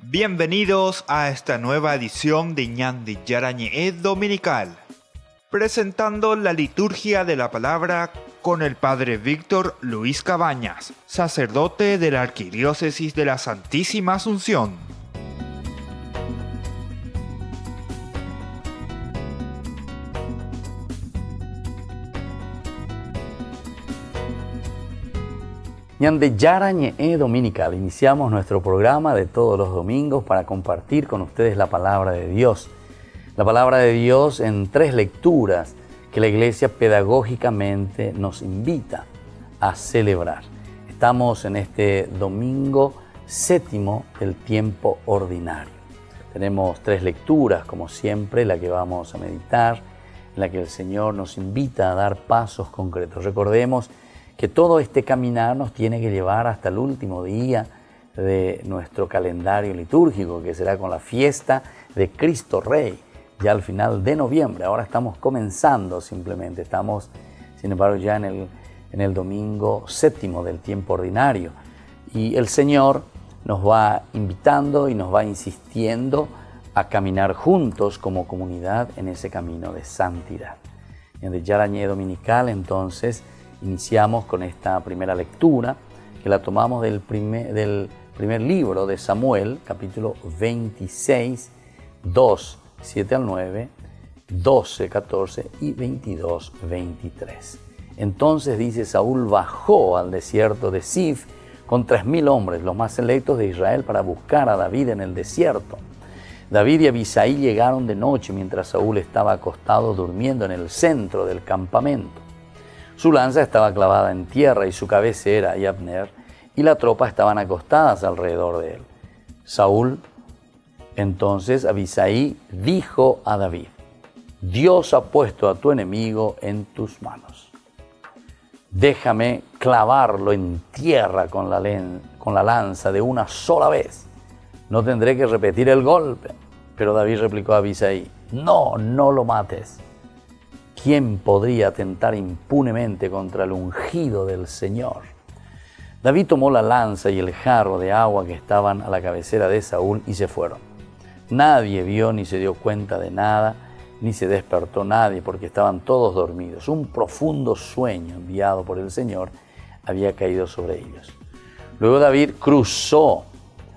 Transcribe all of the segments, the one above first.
Bienvenidos a esta nueva edición de Ñandi Yarañe Dominical, presentando la liturgia de la palabra con el Padre Víctor Luis Cabañas, sacerdote de la Arquidiócesis de la Santísima Asunción. Ñande Yarañe Dominical. Iniciamos nuestro programa de todos los domingos para compartir con ustedes la palabra de Dios. La palabra de Dios en 3 lecturas que la Iglesia pedagógicamente nos invita a celebrar. Estamos en este domingo 7 del tiempo ordinario. Tenemos 3 lecturas, como siempre, la que vamos a meditar, en la que el Señor nos invita a dar pasos concretos. Recordemos que todo este caminar nos tiene que llevar hasta el último día de nuestro calendario litúrgico, que será con la fiesta de Cristo Rey, ya al final de noviembre. Ahora estamos comenzando simplemente, estamos sin embargo ya en el domingo 7 del tiempo ordinario. Y el Señor nos va invitando y nos va insistiendo a caminar juntos como comunidad en ese camino de santidad. En el Yarañé Dominical, entonces, iniciamos con esta primera lectura, que la tomamos del primer libro de Samuel, capítulo 26, 2, 7 al 9, 12, 14 y 22, 23. Entonces dice: Saúl bajó al desierto de Sif con 3,000 hombres, los más selectos de Israel, para buscar a David en el desierto. David y Abisai llegaron de noche mientras Saúl estaba acostado durmiendo en el centro del campamento. Su lanza estaba clavada en tierra y su cabecera y Abner y la tropa estaban acostadas alrededor de él. Saúl, entonces Abisai, dijo a David: Dios ha puesto a tu enemigo en tus manos. Déjame clavarlo en tierra con la lanza de una sola vez. No tendré que repetir el golpe. Pero David replicó a Abisai: No lo mates. ¿Quién podría atentar impunemente contra el ungido del Señor? David tomó la lanza y el jarro de agua que estaban a la cabecera de Saúl y se fueron. Nadie vio ni se dio cuenta de nada, ni se despertó nadie, porque estaban todos dormidos. Un profundo sueño enviado por el Señor había caído sobre ellos. Luego David cruzó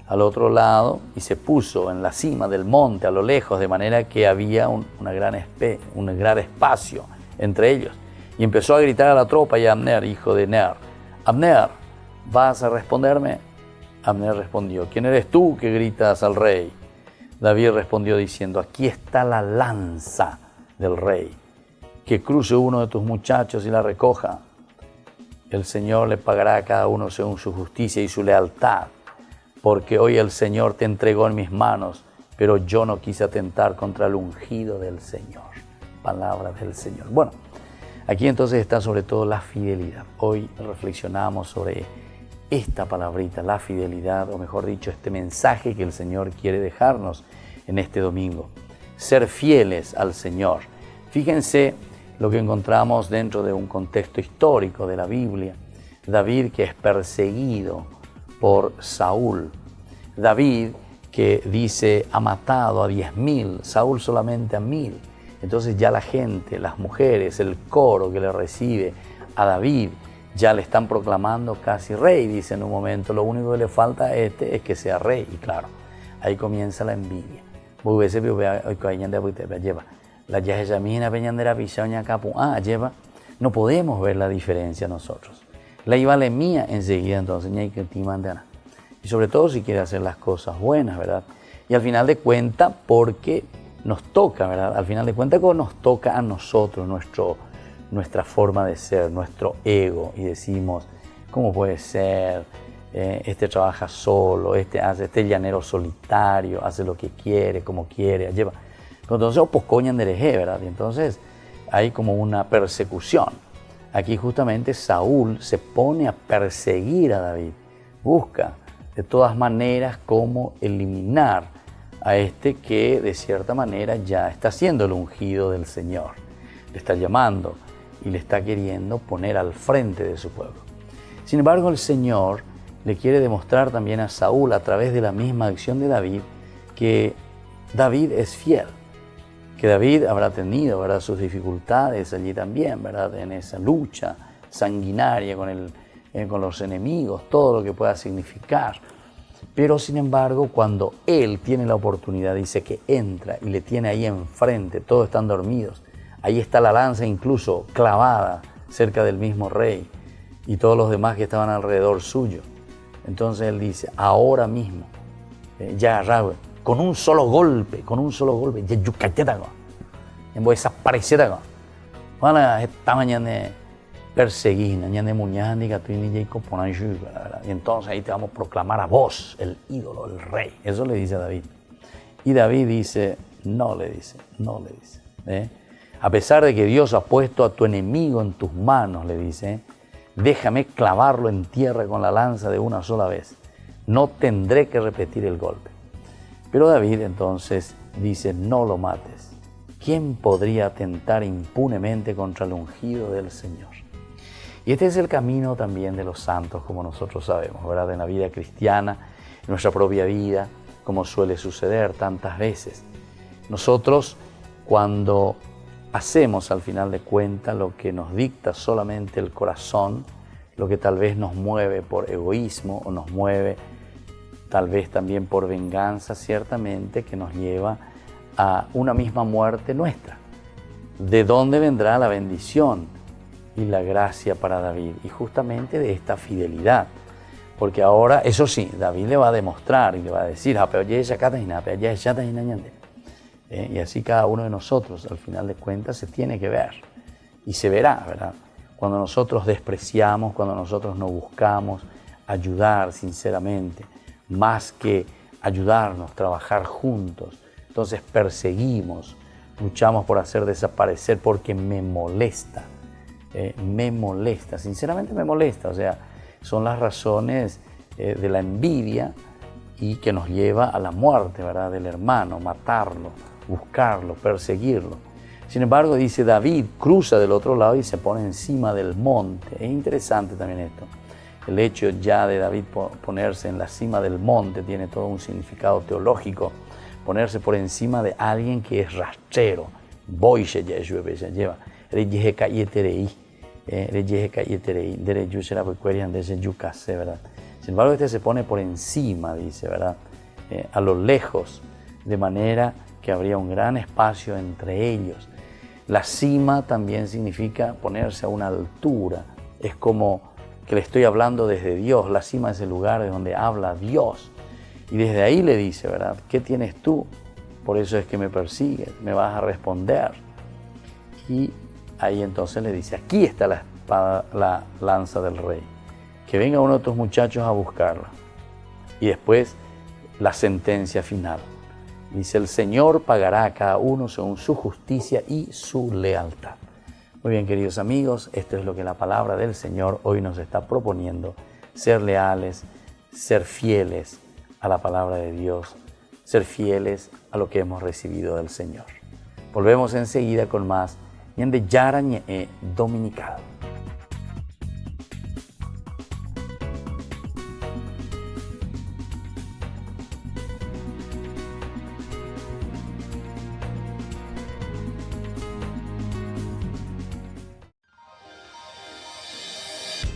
al otro lado y se puso en la cima del monte a lo lejos, de manera que había un gran espacio entre ellos. Y empezó a gritar a la tropa y a Abner, hijo de Ner: Abner, ¿vas a responderme? Abner respondió: ¿Quién eres tú que gritas al rey? David respondió diciendo: Aquí está la lanza del rey. Que cruce uno de tus muchachos y la recoja. El Señor le pagará a cada uno según su justicia y su lealtad. Porque hoy el Señor te entregó en mis manos, pero yo no quise atentar contra el ungido del Señor. Palabra del Señor. Bueno, aquí entonces está sobre todo la fidelidad. Hoy reflexionamos sobre esta palabrita, la fidelidad, o mejor dicho, este mensaje que el Señor quiere dejarnos en este domingo. Ser fieles al Señor. Fíjense lo que encontramos dentro de un contexto histórico de la Biblia. David, que es perseguido por Saúl. David, que dice ha matado a 10,000, Saúl solamente a 1,000. Entonces ya la gente, las mujeres, el coro que le recibe a David, ya le están proclamando casi rey. Dice en un momento: lo único que le falta a este es que sea rey. Y claro, ahí comienza la envidia. No podemos ver la diferencia nosotros. La Ibale mía enseguida, entonces, y sobre todo si quiere hacer las cosas buenas, ¿verdad? Y al final de cuentas, porque nos toca, ¿verdad? Al final de cuentas, nos toca a nosotros, nuestra forma de ser, nuestro ego, y decimos: ¿cómo puede ser? Este trabaja solo, este llanero solitario, hace lo que quiere, como quiere, lleva. Entonces, pues coñan de hereje, ¿verdad? Y entonces hay como una persecución. Aquí justamente Saúl se pone a perseguir a David, busca de todas maneras cómo eliminar a este que de cierta manera ya está siendo el ungido del Señor. Le está llamando y le está queriendo poner al frente de su pueblo. Sin embargo, el Señor le quiere demostrar también a Saúl a través de la misma acción de David que David es fiel, que David habrá tenido, ¿verdad?, sus dificultades allí también, ¿verdad?, en esa lucha sanguinaria con los enemigos, todo lo que pueda significar. Pero sin embargo, cuando él tiene la oportunidad, dice que entra y le tiene ahí enfrente, todos están dormidos, ahí está la lanza incluso clavada cerca del mismo rey y todos los demás que estaban alrededor suyo. Entonces él dice, ahora mismo, ya Raúl, con un solo golpe, ya yucayetago, en voy a desaparecer. Bueno, esta mañana perseguir, mañana muñani, y entonces ahí te vamos a proclamar a vos, el ídolo, el rey. Eso le dice a David. Y David dice, no le dice. A pesar de que Dios ha puesto a tu enemigo en tus manos, le dice, déjame clavarlo en tierra con la lanza de una sola vez. No tendré que repetir el golpe. Pero David entonces dice, no lo mates. ¿Quién podría atentar impunemente contra el ungido del Señor? Y este es el camino también de los santos, como nosotros sabemos, ¿verdad? En la vida cristiana, en nuestra propia vida, como suele suceder tantas veces. Nosotros, cuando hacemos al final de cuentas lo que nos dicta solamente el corazón, lo que tal vez nos mueve por egoísmo o nos mueve tal vez también por venganza, ciertamente que nos lleva a una misma muerte nuestra. ¿De dónde vendrá la bendición y la gracia para David? Y justamente de esta fidelidad. Porque ahora, eso sí, David le va a demostrar y le va a decir, y así cada uno de nosotros, al final de cuentas, se tiene que ver. Y se verá, ¿verdad? Cuando nosotros despreciamos, cuando nosotros no buscamos ayudar sinceramente, más que ayudarnos, trabajar juntos. Entonces perseguimos, luchamos por hacer desaparecer porque me molesta, sinceramente me molesta. O sea, son las razones de la envidia y que nos lleva a la muerte, ¿verdad?, del hermano, matarlo, buscarlo, perseguirlo. Sin embargo, dice David, cruza del otro lado y se pone encima del monte. Es interesante también esto. El hecho ya de David ponerse en la cima del monte tiene todo un significado teológico. Ponerse por encima de alguien que es rastrero. Sin embargo, este se pone por encima, dice, ¿verdad? A lo lejos, de manera que habría un gran espacio entre ellos. La cima también significa ponerse a una altura. Es como que le estoy hablando desde Dios. La cima es el lugar de donde habla Dios. Y desde ahí le dice, ¿verdad? ¿Qué tienes tú? Por eso es que me persigues, me vas a responder. Y ahí entonces le dice, aquí está la espada, la lanza del rey. Que venga uno de tus muchachos a buscarla. Y después la sentencia final. Dice, el Señor pagará a cada uno según su justicia y su lealtad. Muy bien, queridos amigos, esto es lo que la palabra del Señor hoy nos está proponiendo. Ser leales, ser fieles a la palabra de Dios, ser fieles a lo que hemos recibido del Señor. Volvemos enseguida con más Ñande Yara Ñe'e Dominical.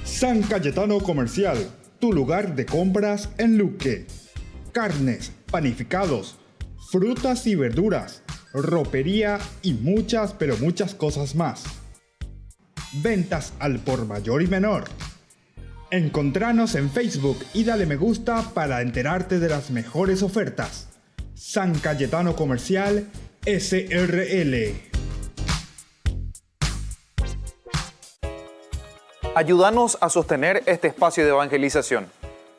San Cayetano Comercial, tu lugar de compras en Luque. Carnes, panificados, frutas y verduras, ropería y muchas, pero muchas cosas más. Ventas al por mayor y menor. Encontranos en Facebook y dale me gusta para enterarte de las mejores ofertas. San Cayetano Comercial, SRL. Ayúdanos a sostener este espacio de evangelización.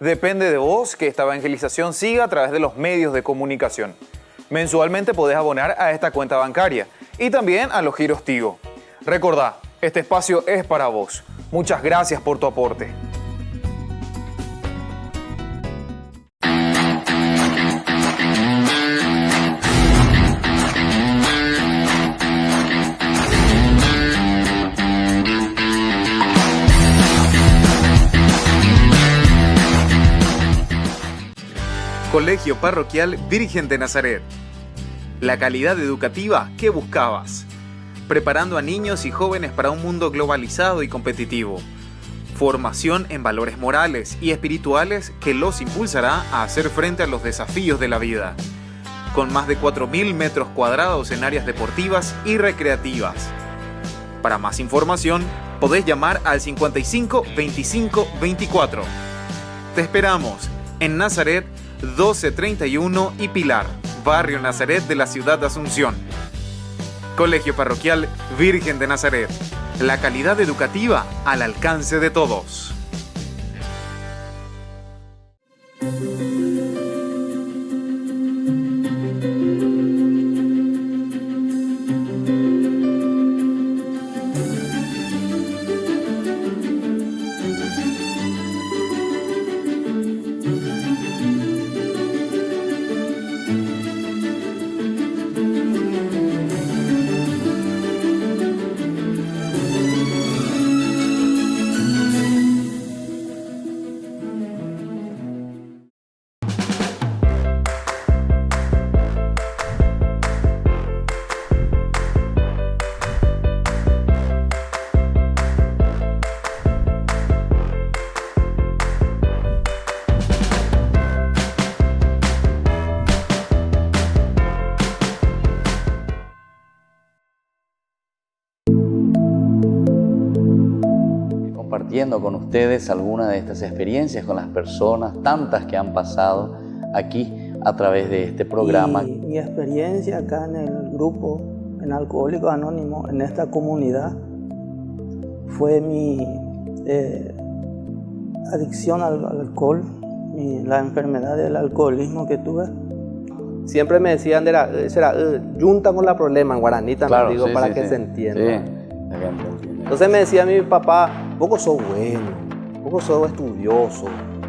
Depende de vos que esta evangelización siga a través de los medios de comunicación. Mensualmente podés abonar a esta cuenta bancaria y también a los giros Tigo. Recordá, este espacio es para vos. Muchas gracias por tu aporte. Colegio Parroquial Virgen de Nazaret. La calidad educativa que buscabas. Preparando a niños y jóvenes para un mundo globalizado y competitivo. Formación en valores morales y espirituales que los impulsará a hacer frente a los desafíos de la vida. Con más de 4.000 metros cuadrados en áreas deportivas y recreativas. Para más información, podés llamar al 55 25 24. Te esperamos en Nazaret 1231 y Pilar, Barrio Nazaret de la ciudad de Asunción. Colegio Parroquial Virgen de Nazaret. La calidad educativa al alcance de todos. Compartiendo con ustedes algunas de estas experiencias con las personas, tantas que han pasado aquí a través de este programa. Y mi experiencia acá en el grupo, en Alcohólicos Anónimos, en esta comunidad, fue mi adicción al alcohol, la enfermedad del alcoholismo que tuve. Siempre me decían, junta con la problema en guaraní también, Claro, digo, sí, para sí, que sí. se entienda. Sí, la gente entiende. Entonces me decía mi papá, poco sos bueno, poco sos estudioso,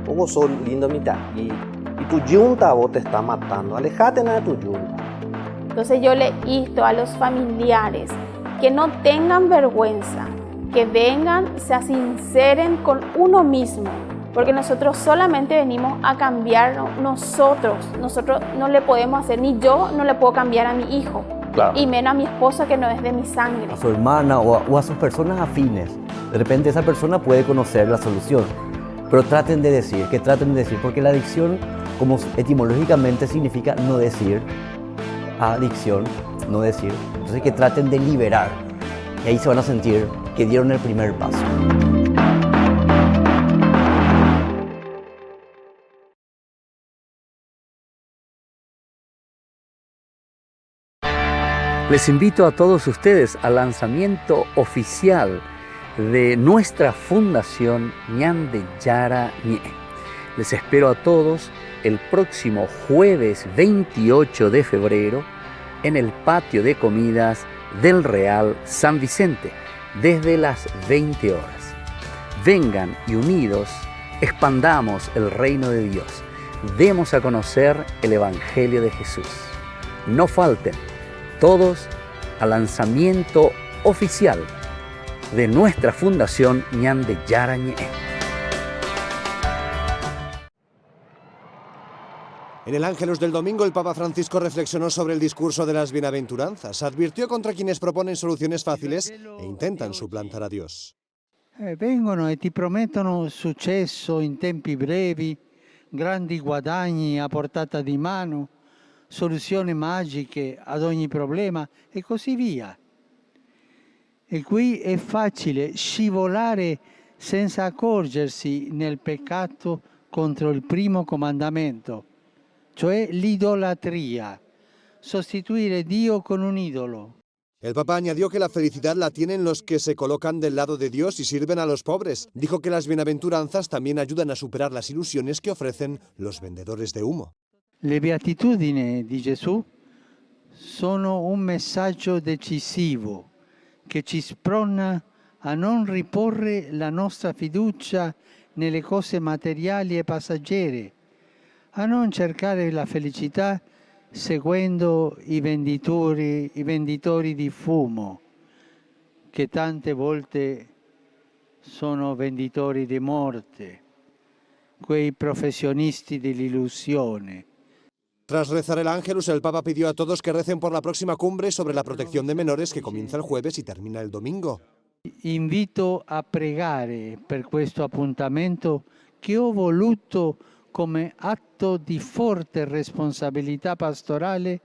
poco sos lindo mitaquí, y tu yunta vos te está matando, alejate nada de tu yunta. Entonces yo le insto a los familiares que no tengan vergüenza, que vengan, se sinceren con uno mismo, porque nosotros solamente venimos a cambiar nosotros no le podemos hacer, ni yo no le puedo cambiar a mi hijo. Claro. Y menos a mi esposa que no es de mi sangre. A su hermana o a sus personas afines. De repente esa persona puede conocer la solución. Pero traten de decir, porque la adicción, como etimológicamente significa no decir, adicción, no decir. Entonces que traten de liberar. Y ahí se van a sentir que dieron el primer paso. Les invito a todos ustedes al lanzamiento oficial de nuestra fundación Ñande Yara Ñe. Les espero a todos el próximo jueves 28 de febrero en el patio de comidas del Real San Vicente desde las 20 horas. Vengan y unidos expandamos el reino de Dios. Demos a conocer el Evangelio de Jesús. No falten todos al lanzamiento oficial de nuestra fundación Ñande Yara Ñe. En el Ángelus del domingo, el Papa Francisco reflexionó sobre el discurso de las bienaventuranzas. Advirtió contra quienes proponen soluciones fáciles e intentan suplantar a Dios. Vengono e ti promettono successo in tempi brevi, grandi guadagni a portata di mano, soluzioni magiche ad ogni problema e così via. E qui è facile scivolare senza accorgersi nel peccato contro il primo comandamento, cioè l'idolatria, sostituire Dio con un idolo. El Papa añadió que la felicidad la tienen los que se colocan del lado de Dios y sirven a los pobres. Dijo que las bienaventuranzas también ayudan a superar las ilusiones que ofrecen los vendedores de humo. Le beatitudini di Gesù sono un messaggio decisivo che ci sprona a non riporre la nostra fiducia nelle cose materiali e passeggere, a non cercare la felicità seguendo i venditori di fumo, che tante volte sono venditori di morte, quei professionisti dell'illusione Tras rezar el Ángelus, el Papa pidió a todos que recen por la próxima cumbre sobre la protección de menores que comienza el jueves y termina el domingo. Invito a pregare per questo appuntamento che ho voluto come atto di forte responsabilità pastorale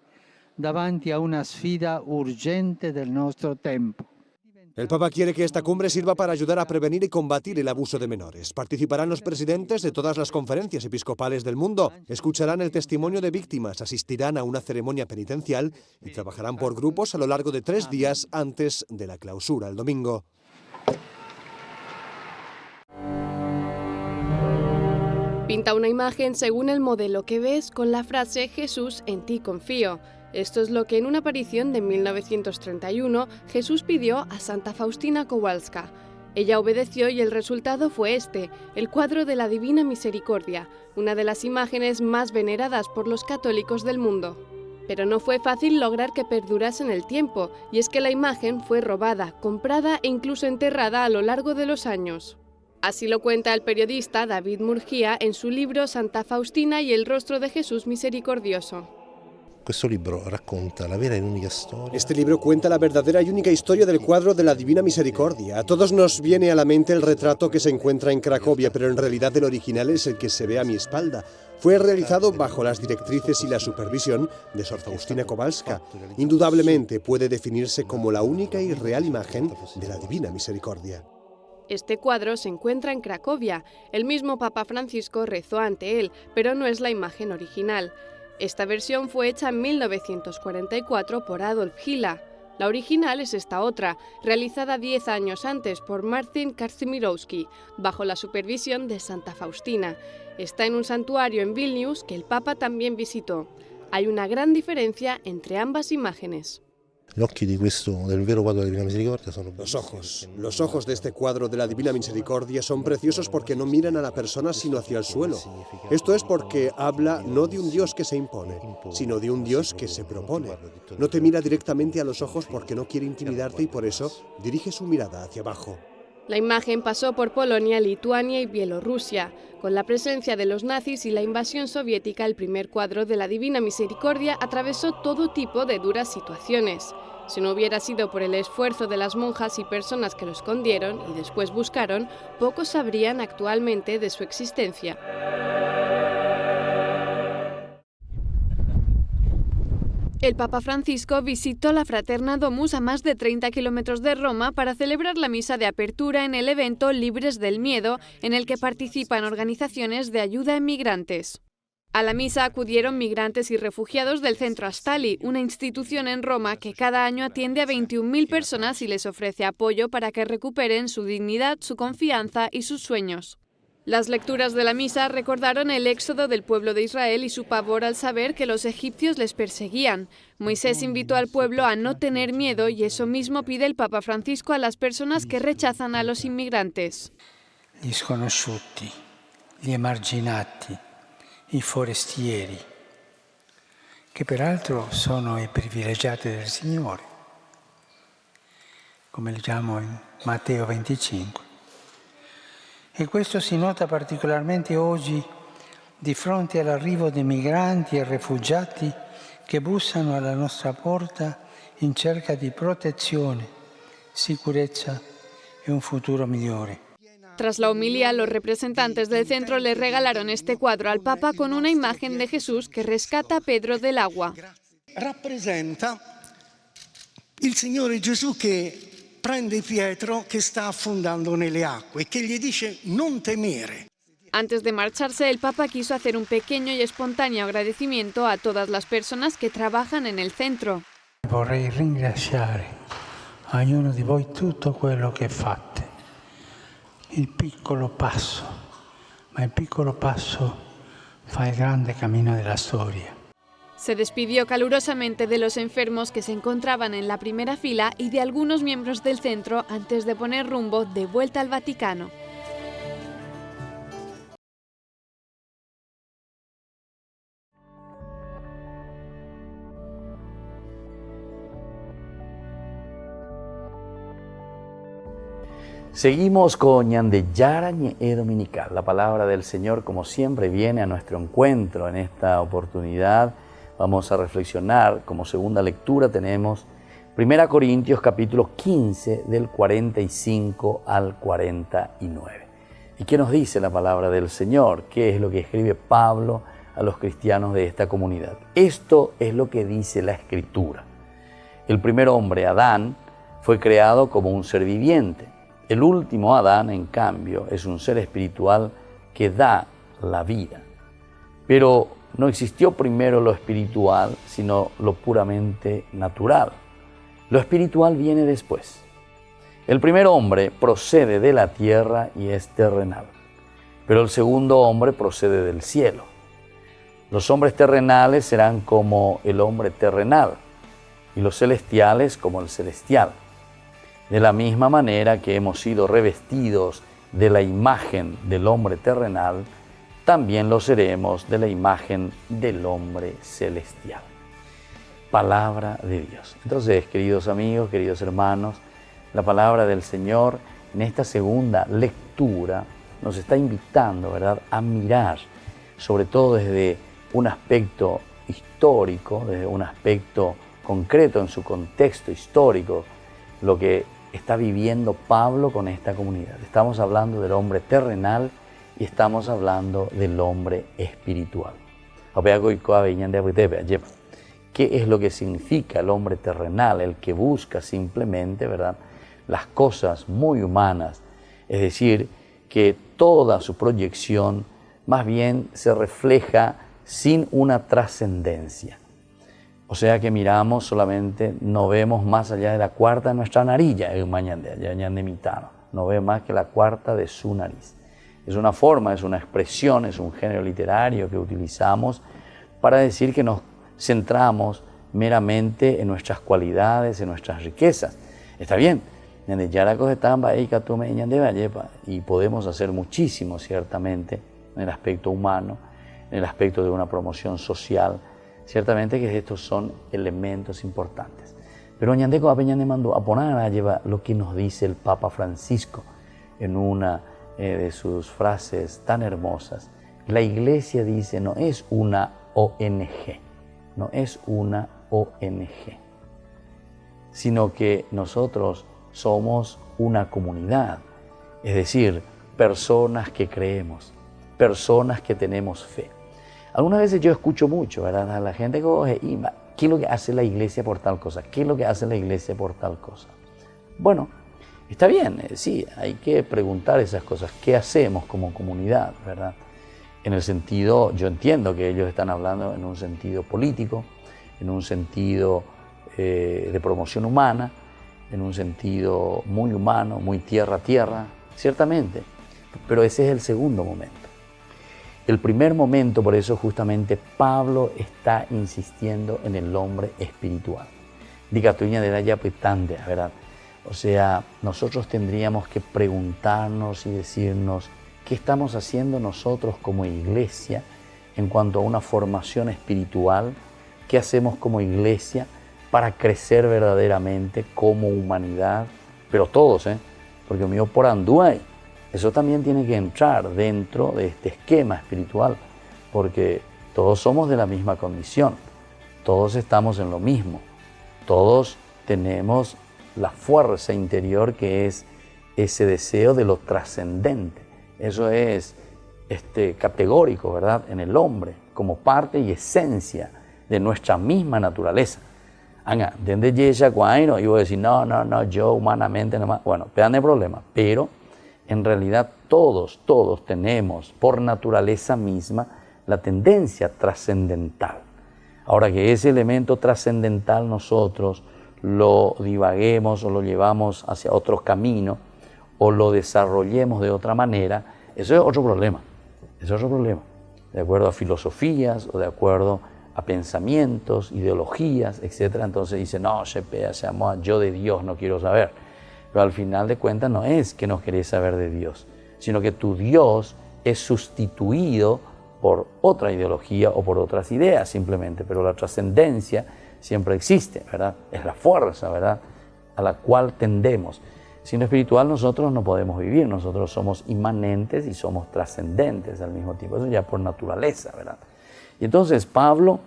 davanti a una sfida urgente del nostro tempo. El Papa quiere que esta cumbre sirva para ayudar a prevenir y combatir el abuso de menores. Participarán los presidentes de todas las conferencias episcopales del mundo, escucharán el testimonio de víctimas, asistirán a una ceremonia penitencial y trabajarán por grupos a lo largo de 3 días antes de la clausura el domingo. Pinta una imagen según el modelo que ves con la frase «Jesús, en ti confío». Esto es lo que en una aparición de 1931 Jesús pidió a Santa Faustina Kowalska. Ella obedeció y el resultado fue este, el cuadro de la Divina Misericordia, una de las imágenes más veneradas por los católicos del mundo. Pero no fue fácil lograr que perdurase en el tiempo, y es que la imagen fue robada, comprada e incluso enterrada a lo largo de los años. Así lo cuenta el periodista David Murgia en su libro Santa Faustina y el rostro de Jesús misericordioso. Este libro cuenta la verdadera y única historia del cuadro de la Divina Misericordia. A todos nos viene a la mente el retrato que se encuentra en Cracovia, pero en realidad el original es el que se ve a mi espalda. Fue realizado bajo las directrices y la supervisión de Sor Faustina Kowalska. Indudablemente puede definirse como la única y real imagen de la Divina Misericordia. Este cuadro se encuentra en Cracovia. El mismo Papa Francisco rezó ante él, pero no es la imagen original. Esta versión fue hecha en 1944 por Adolf Hilla. La original es esta otra, realizada 10 años antes por Martin Kazimierowski, bajo la supervisión de Santa Faustina. Está en un santuario en Vilnius que el Papa también visitó. Hay una gran diferencia entre ambas imágenes. Los ojos de este cuadro de la Divina Misericordia son preciosos porque no miran a la persona sino hacia el suelo. Esto es porque habla no de un Dios que se impone, sino de un Dios que se propone. No te mira directamente a los ojos porque no quiere intimidarte y por eso dirige su mirada hacia abajo. La imagen pasó por Polonia, Lituania y Bielorrusia. Con la presencia de los nazis y la invasión soviética, el primer cuadro de la Divina Misericordia atravesó todo tipo de duras situaciones. Si no hubiera sido por el esfuerzo de las monjas y personas que lo escondieron y después buscaron, pocos sabrían actualmente de su existencia. El Papa Francisco visitó la Fraterna Domus a más de 30 kilómetros de Roma para celebrar la misa de apertura en el evento Libres del Miedo, en el que participan organizaciones de ayuda a migrantes. A la misa acudieron migrantes y refugiados del Centro Astali, una institución en Roma que cada año atiende a 21.000 personas y les ofrece apoyo para que recuperen su dignidad, su confianza y sus sueños. Las lecturas de la misa recordaron el éxodo del pueblo de Israel y su pavor al saber que los egipcios les perseguían. Moisés invitó al pueblo a no tener miedo y eso mismo pide el Papa Francisco a las personas que rechazan a los inmigrantes. Gli sconosciuti, gli emarginati, i forestieri, che peraltro sono i privilegiati del Signore, come leggiamo in Matteo 25. E questo si nota particolarmente oggi di fronte all'arrivo di migranti e rifugiati che bussano alla nostra porta in cerca di protezione, sicurezza e un futuro migliore. Tras la homilía, los representantes del centro le regalaron este cuadro al Papa con una imagen de Jesús que rescata a Pedro del agua. Rappresenta il Signore Gesù che prende Pietro che sta affondando nelle acque e che gli dice non temere. Antes de marcharse, el Papa quiso hacer un pequeño y espontáneo agradecimiento a todas las personas que trabajan en el centro. Vorrei ringraziare a ognuno di voi tutto quello che fate. Il piccolo passo, ma il piccolo passo fa il grande cammino della storia. Se despidió calurosamente de los enfermos que se encontraban en la primera fila y de algunos miembros del centro antes de poner rumbo de vuelta al Vaticano. Seguimos con Ñandeyara Ñe'e Dominical. La palabra del Señor, como siempre, viene a nuestro encuentro en esta oportunidad Vamos a reflexionar, como segunda lectura tenemos 1 Corintios capítulo 15 del 45 al 49. ¿Y qué nos dice la palabra del Señor? ¿Qué es lo que escribe Pablo a los cristianos de esta comunidad? Esto es lo que dice la Escritura. El primer hombre, Adán, fue creado como un ser viviente. El último Adán, en cambio, es un ser espiritual que da la vida. Pero no existió primero lo espiritual, sino lo puramente natural. Lo espiritual viene después. El primer hombre procede de la tierra y es terrenal, pero el segundo hombre procede del cielo. Los hombres terrenales serán como el hombre terrenal y los celestiales como el celestial. De la misma manera que hemos sido revestidos de la imagen del hombre terrenal, también lo seremos de la imagen del hombre celestial. Palabra de Dios. Entonces, queridos amigos, queridos hermanos, la palabra del Señor en esta segunda lectura nos está invitando, ¿verdad?, a mirar, sobre todo desde un aspecto histórico, desde un aspecto concreto en su contexto histórico, lo que está viviendo Pablo con esta comunidad. Estamos hablando del hombre terrenal y estamos hablando del hombre espiritual. ¿Qué es lo que significa el hombre terrenal? El que busca simplemente, ¿verdad?, las cosas muy humanas, es decir, que toda su proyección más bien se refleja sin una trascendencia. O sea que miramos solamente, no vemos más allá de la cuarta de nuestra narilla, no ve más que la cuarta de su nariz. Es una forma, es una expresión, es un género literario que utilizamos para decir que nos centramos meramente en nuestras cualidades, en nuestras riquezas. Está bien, y podemos hacer muchísimo ciertamente en el aspecto humano, en el aspecto de una promoción social. Ciertamente que estos son elementos importantes. Pero mandó a poner lo que nos dice el Papa Francisco en una de sus frases tan hermosas. La Iglesia dice, no es una ONG, no es una ONG, sino que nosotros somos una comunidad, es decir, personas que creemos, personas que tenemos fe. Algunas veces yo escucho mucho, ¿verdad?, a la gente que coge, ¿qué es lo que hace la Iglesia por tal cosa? ¿Qué es lo que hace la Iglesia por tal cosa? Bueno, está bien, sí, hay que preguntar esas cosas. ¿Qué hacemos como comunidad, verdad? En el sentido, yo entiendo que ellos están hablando en un sentido político, en un sentido de promoción humana, en un sentido muy humano, muy tierra a tierra, ciertamente, pero ese es el segundo momento. El primer momento, por eso justamente Pablo está insistiendo en el hombre espiritual. ¿Verdad? O sea, nosotros tendríamos que preguntarnos y decirnos qué estamos haciendo nosotros como iglesia en cuanto a una formación espiritual, qué hacemos como iglesia para crecer verdaderamente como humanidad, pero todos, porque mío por anduay, eso también tiene que entrar dentro de este esquema espiritual, porque todos somos de la misma condición, todos estamos en lo mismo, todos tenemos la fuerza interior que es ese deseo de lo trascendente. Eso es categórico, ¿verdad?, en el hombre, como parte y esencia de nuestra misma naturaleza. Desde Yesha Cuaino, y voy a decir, no, yo humanamente no más. Bueno, vean el problema, pero en realidad todos tenemos por naturaleza misma la tendencia trascendental. Ahora que ese elemento trascendental nosotros lo divaguemos o lo llevamos hacia otro camino o lo desarrollemos de otra manera, eso es otro problema. Eso es otro problema. De acuerdo a filosofías o de acuerdo a pensamientos, ideologías, etc. Entonces dice, no, yo de Dios no quiero saber. Pero al final de cuentas no es que no querés saber de Dios, sino que tu Dios es sustituido por otra ideología o por otras ideas simplemente, pero la trascendencia siempre existe, ¿verdad? Es la fuerza, ¿verdad?, a la cual tendemos. Sin lo espiritual nosotros no podemos vivir, nosotros somos inmanentes y somos trascendentes al mismo tiempo, eso ya por naturaleza, ¿verdad? Y entonces Pablo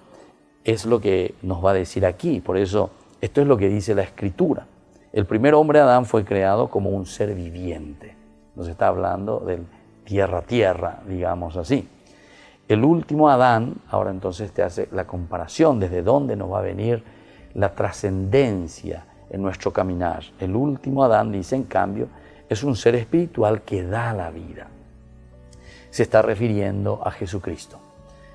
es lo que nos va a decir aquí. Por eso, esto es lo que dice la Escritura. El primer hombre, Adán, fue creado como un ser viviente. Nos está hablando del tierra a tierra, digamos así. El último Adán, ahora entonces te hace la comparación desde dónde nos va a venir la trascendencia en nuestro caminar. El último Adán, dice, en cambio, es un ser espiritual que da la vida. Se está refiriendo a Jesucristo.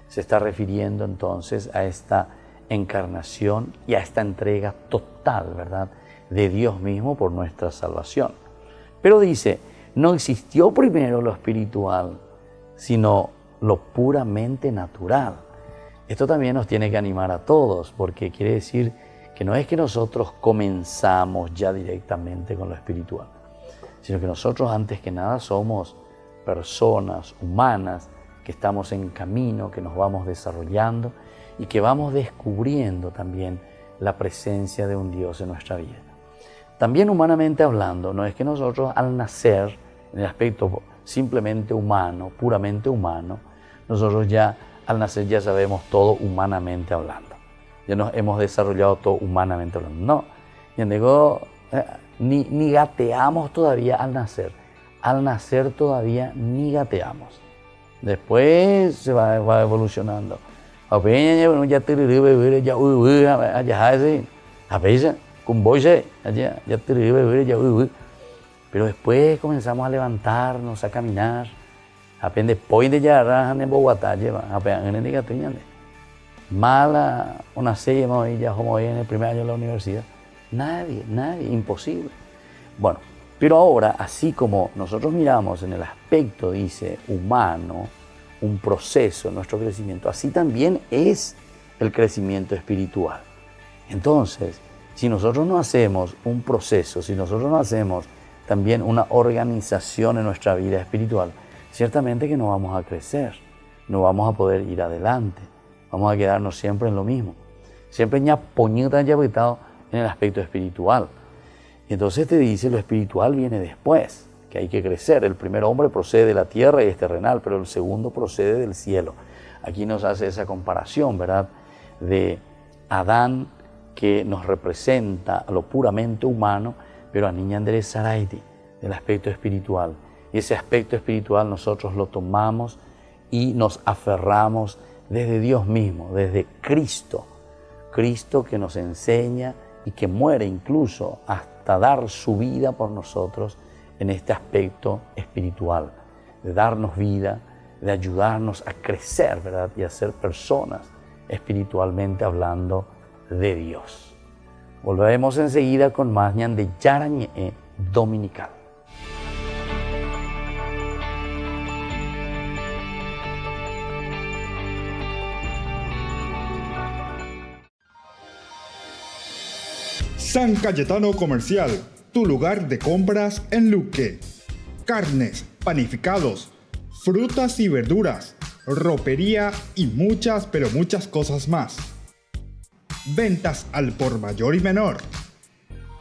Se está refiriendo entonces a esta encarnación y a esta entrega total, ¿verdad?, de Dios mismo por nuestra salvación. Pero dice, no existió primero lo espiritual, sino lo puramente natural. Esto también nos tiene que animar a todos, porque quiere decir que no es que nosotros comenzamos ya directamente con lo espiritual, sino que nosotros antes que nada somos personas humanas que estamos en camino, que nos vamos desarrollando y que vamos descubriendo también la presencia de un Dios en nuestra vida. También humanamente hablando, no es que nosotros al nacer, en el aspecto simplemente humano, puramente humano, nosotros ya al nacer ya sabemos todo humanamente hablando. Ya nos hemos desarrollado todo humanamente hablando. No, ni gateamos todavía al nacer. Al nacer todavía ni gateamos. Después se va evolucionando. Pero después comenzamos a levantarnos, a caminar. Después de ya en Bogotá, mala una serie ya como en el primer año de la universidad. Nadie, imposible. Bueno, pero ahora, así como nosotros miramos en el aspecto, dice, humano, un proceso en nuestro crecimiento, así también es el crecimiento espiritual. Entonces, si nosotros no hacemos un proceso, si nosotros no hacemos también una organización en nuestra vida espiritual, ciertamente que no vamos a crecer, no vamos a poder ir adelante, vamos a quedarnos siempre en lo mismo. Siempre ya poñita ya en el aspecto espiritual. Y entonces te dice, lo espiritual viene después, que hay que crecer. El primer hombre procede de la tierra y es terrenal, pero el segundo procede del cielo. Aquí nos hace esa comparación, ¿verdad?, de Adán, que nos representa a lo puramente humano, pero a Niña Andrés Saraiti, del aspecto espiritual. Y ese aspecto espiritual nosotros lo tomamos y nos aferramos desde Dios mismo, desde Cristo. Cristo que nos enseña y que muere incluso hasta dar su vida por nosotros en este aspecto espiritual, de darnos vida, de ayudarnos a crecer, ¿verdad?, y a ser personas espiritualmente hablando de Dios. Volveremos enseguida con más de Yarañe Dominical. San Cayetano Comercial, tu lugar de compras en Luque. Carnes, panificados, frutas y verduras, ropería y muchas, pero muchas cosas más. Ventas al por mayor y menor.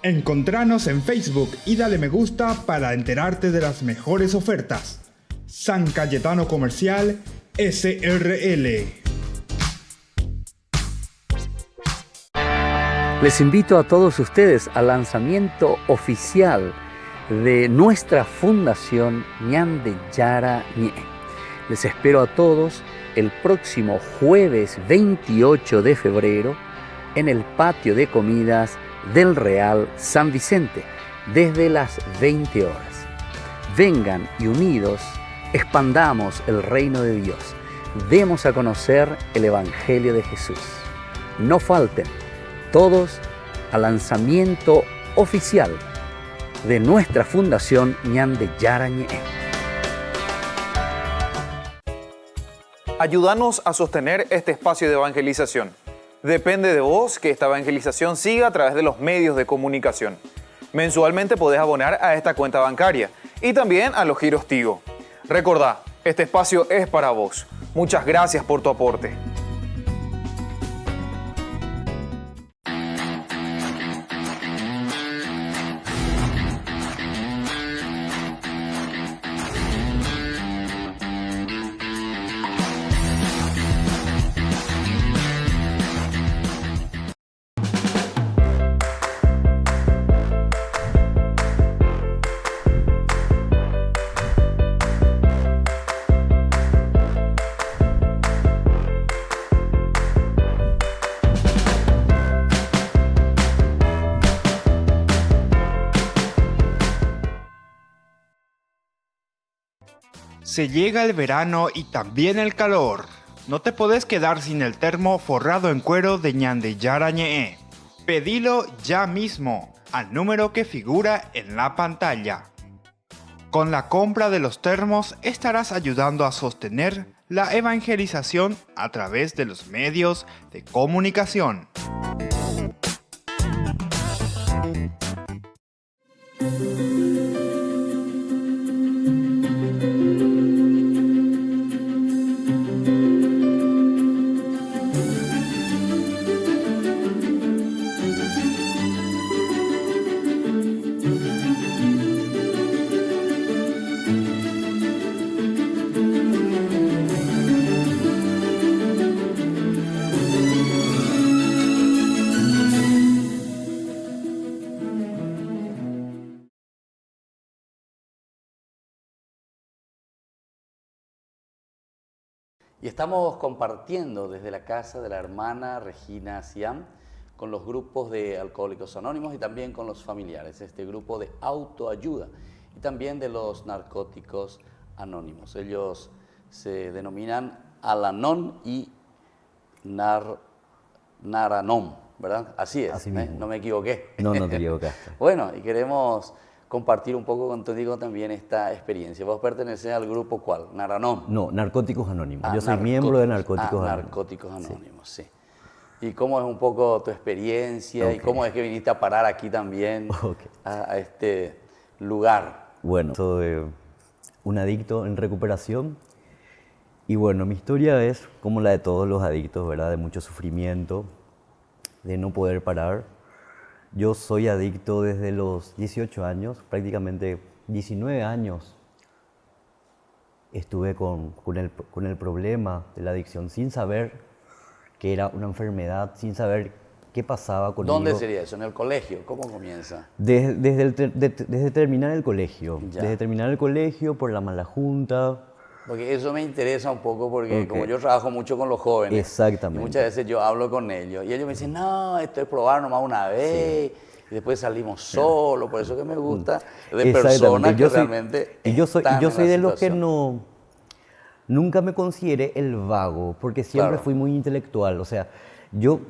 Encontranos en Facebook y dale me gusta para enterarte de las mejores ofertas. San Cayetano Comercial, SRL. Les invito a todos ustedes al lanzamiento oficial de nuestra fundación Ñande Yara Ñe. Les espero a todos el próximo jueves 28 de febrero en el patio de comidas del Real San Vicente desde las 20 horas. Vengan y unidos expandamos el reino de Dios. Demos a conocer el Evangelio de Jesús. No falten todos al lanzamiento oficial de nuestra fundación Ñande Yara Ñe. Ayúdanos a sostener este espacio de evangelización. Depende de vos que esta evangelización siga a través de los medios de comunicación. Mensualmente podés abonar a esta cuenta bancaria y también a los giros Tigo. Recordá, este espacio es para vos. Muchas gracias por tu aporte. Se llega el verano y también el calor. No te podés quedar sin el termo forrado en cuero de Ñande Yara Ñe'e. Pedilo ya mismo al número que figura en la pantalla. Con la compra de los termos estarás ayudando a sostener la evangelización a través de los medios de comunicación. Y estamos compartiendo desde la casa de la hermana Regina Siam con los grupos de Alcohólicos Anónimos y también con los familiares, este grupo de autoayuda y también de los Narcóticos Anónimos. Ellos se denominan Al-Anon y Nar-Anon, ¿verdad? Así es, Así mismo. No me equivoqué. No, no te equivocaste. Bueno, y queremos compartir un poco contigo también esta experiencia. ¿Vos pertenecés al grupo cuál? ¿Nar-Anon? No, Narcóticos Anónimos. Yo soy miembro de Narcóticos Anónimos. Narcóticos Anónimos, sí. ¿Y cómo es un poco tu experiencia y cómo es que viniste a parar aquí también a este lugar? Bueno, soy un adicto en recuperación y bueno, mi historia es como la de todos los adictos, ¿verdad? De mucho sufrimiento, de no poder parar. Yo soy adicto desde los 18 años, prácticamente 19 años. Estuve con el problema de la adicción sin saber que era una enfermedad, sin saber qué pasaba conmigo. ¿Dónde sería eso? ¿En el colegio? ¿Cómo comienza? Desde terminar el colegio. Ya. Desde terminar el colegio, por la mala junta. Porque eso me interesa un poco porque como yo trabajo mucho con los jóvenes. Exactamente. Y muchas veces yo hablo con ellos y ellos me dicen, no, esto es probar nomás una vez. Y después salimos solos, por eso que me gusta de personas que realmente Y yo soy están en la de los que situación. nunca me consideré el vago, porque siempre Claro. fui muy intelectual. O sea, yo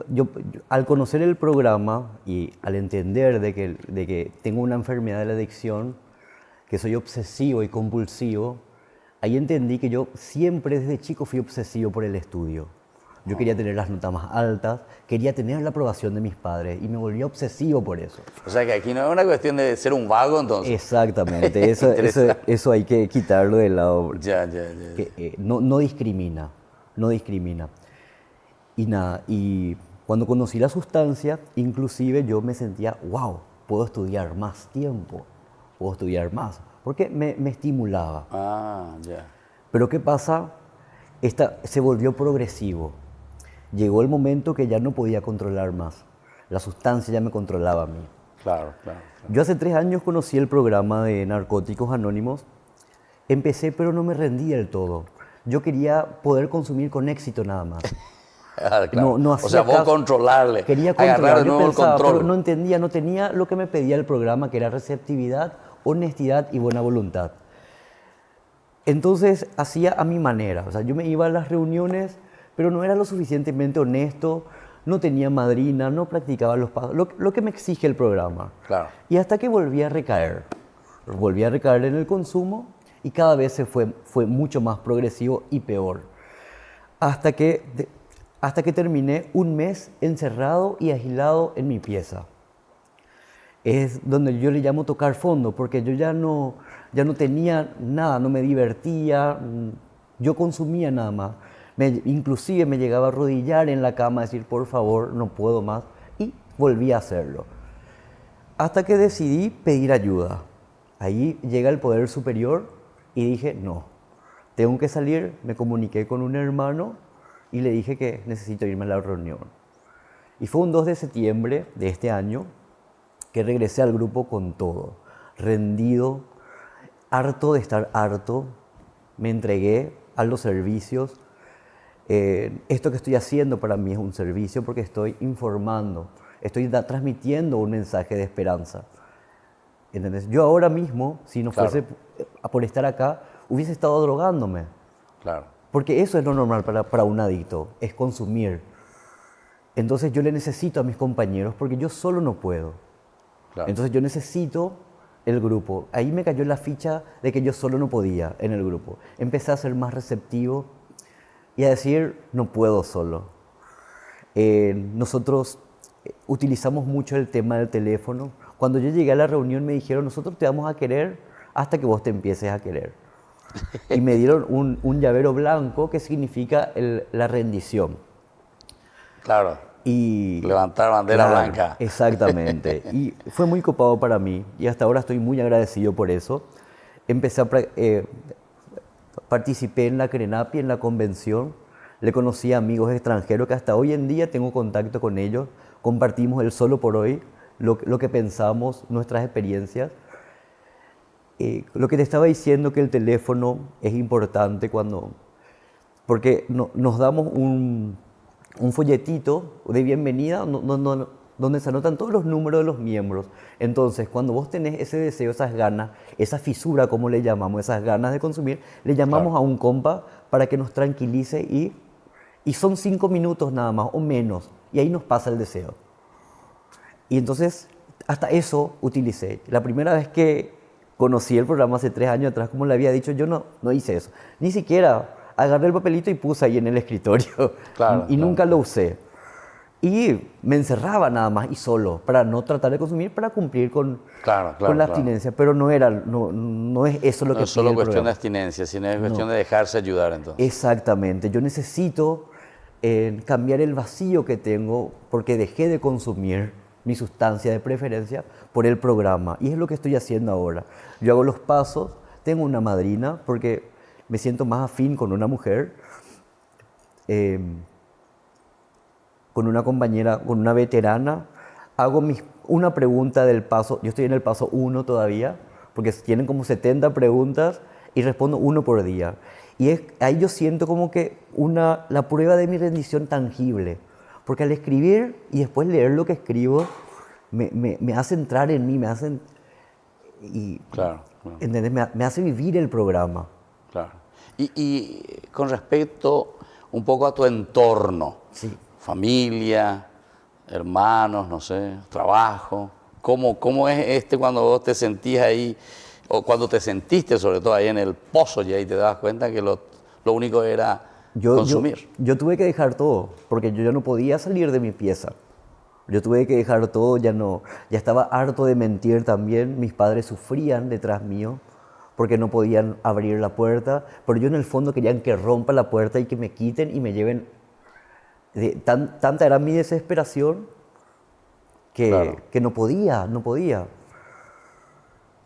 al conocer el programa y al entender de que tengo una enfermedad de la adicción, que soy obsesivo y compulsivo, ahí entendí que yo siempre desde chico fui obsesivo por el estudio. Yo quería tener las notas más altas, quería tener la aprobación de mis padres y me volví obsesivo por eso. O sea que aquí no es una cuestión de ser un vago entonces. Exactamente, eso hay que quitarlo de lado. Ya. Que, no discrimina, no discrimina. Y nada, y cuando conocí la sustancia, inclusive yo me sentía, wow, puedo estudiar más tiempo, puedo estudiar más, porque me estimulaba. Ah, ya. Pero ¿qué pasa? Se volvió progresivo. Llegó el momento que ya no podía controlar más. La sustancia ya me controlaba a mí. Claro. Yo hace 3 años conocí el programa de Narcóticos Anónimos. Empecé, pero no me rendí del todo. Yo quería poder consumir con éxito nada más. Claro. No o sea, vos controlarle. Quería agarrar controlar, de yo nuevo pensaba, el control. pero no entendía, no tenía lo que me pedía el programa, que era receptividad, honestidad y buena voluntad. Entonces hacía a mi manera, o sea, yo me iba a las reuniones, pero no era lo suficientemente honesto, no tenía madrina, no practicaba los pasos, lo que me exige el programa. Claro. Y hasta que volví a recaer en el consumo y cada vez fue mucho más progresivo y peor. Hasta que terminé un mes encerrado y aislado en mi pieza. Es donde yo le llamo tocar fondo, porque yo ya no tenía nada, no me divertía, yo consumía nada más. Inclusive me llegaba a arrodillar en la cama, a decir, por favor, no puedo más, y volví a hacerlo. Hasta que decidí pedir ayuda. Ahí llega el poder superior y dije, no, tengo que salir. Me comuniqué con un hermano y le dije que necesito irme a la reunión. Y fue un 2 de septiembre de este año que regresé al grupo con todo, rendido, harto de estar harto, me entregué a los servicios. Esto que estoy haciendo para mí es un servicio porque estoy informando, estoy transmitiendo un mensaje de esperanza. ¿Entendés? Yo ahora mismo, si no fuese por estar acá, hubiese estado drogándome. Claro. Porque eso es lo normal para un adicto, es consumir. Entonces yo le necesito a mis compañeros porque yo solo no puedo. Claro. Entonces yo necesito el grupo. Ahí me cayó la ficha de que yo solo no podía en el grupo. Empecé a ser más receptivo y a decir, no puedo solo. Nosotros utilizamos mucho el tema del teléfono. Cuando yo llegué a la reunión me dijeron, nosotros te vamos a querer hasta que vos te empieces a querer. Y me dieron un llavero blanco que significa la rendición. Claro. Y levantar bandera blanca. Exactamente. Y fue muy copado para mí y hasta ahora estoy muy agradecido por eso. Participé en la CRENAPI, en la convención. Le conocí a amigos extranjeros que hasta hoy en día tengo contacto con ellos. Compartimos el solo por hoy, lo que pensamos, nuestras experiencias. Lo que te estaba diciendo, que el teléfono es importante porque nos damos un folletito de bienvenida donde se anotan todos los números de los miembros. Entonces, cuando vos tenés ese deseo, esas ganas, esa fisura, como le llamamos, esas ganas de consumir, le llamamos a un compa para que nos tranquilice y son 5 minutos nada más o menos y ahí nos pasa el deseo. Y entonces, hasta eso utilicé. La primera vez que conocí el programa hace 3 años atrás, como le había dicho, yo no hice eso. Ni siquiera agarré el papelito y puse ahí en el escritorio. Claro, y nunca lo usé. Y me encerraba nada más y solo, para no tratar de consumir, para cumplir con la abstinencia. Pero no es eso lo que pide el programa. No es solo cuestión de abstinencia, sino es cuestión de dejarse ayudar entonces. Exactamente. Yo necesito cambiar el vacío que tengo porque dejé de consumir mi sustancia de preferencia por el programa. Y es lo que estoy haciendo ahora. Yo hago los pasos, tengo una madrina porque me siento más afín con una mujer, con una compañera, con una veterana. Hago una pregunta del paso, yo estoy en el paso 1 todavía, porque tienen como 70 preguntas y respondo 1 por día. Y ahí yo siento como que la prueba de mi rendición tangible. Porque al escribir y después leer lo que escribo, me hace entrar en mí, me hace vivir el programa. Claro. Y con respecto un poco a tu entorno, sí. Familia, hermanos, no sé, trabajo, ¿cómo es cuando vos te sentís ahí, o cuando te sentiste sobre todo ahí en el pozo y ahí te das cuenta que lo único era consumir? Yo tuve que dejar todo, porque yo ya no podía salir de mi pieza. Yo tuve que dejar todo, ya estaba harto de mentir también. Mis padres sufrían detrás mío porque no podían abrir la puerta, pero yo en el fondo querían que rompa la puerta y que me quiten y me lleven. Tanta era mi desesperación que no podía.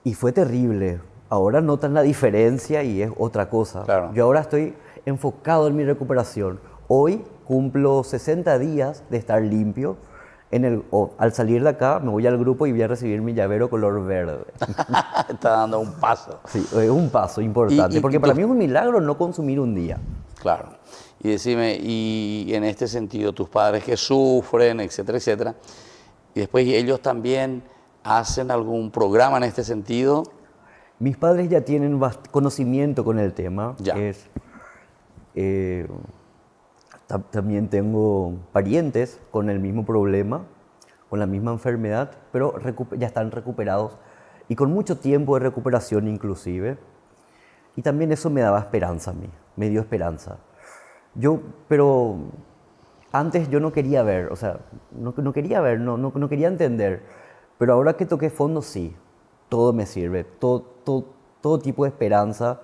Y fue terrible. Ahora notan la diferencia y es otra cosa. Claro. Yo ahora estoy enfocado en mi recuperación. Hoy cumplo 60 días de estar limpio. Al salir de acá me voy al grupo y voy a recibir mi llavero color verde. Está dando un paso. Sí, es un paso importante, porque para mí es un milagro no consumir un día. Claro. Y decime, y en este sentido, tus padres que sufren, etcétera, etcétera, y después ellos también hacen algún programa en este sentido. Mis padres ya tienen conocimiento con el tema. Ya. También tengo parientes con el mismo problema, con la misma enfermedad, pero ya están recuperados y con mucho tiempo de recuperación inclusive. Y también eso me daba esperanza a mí, me dio esperanza. Pero antes yo no quería ver, o sea, no quería ver, no quería entender. Pero ahora que toqué fondo, sí, todo me sirve, todo tipo de esperanza,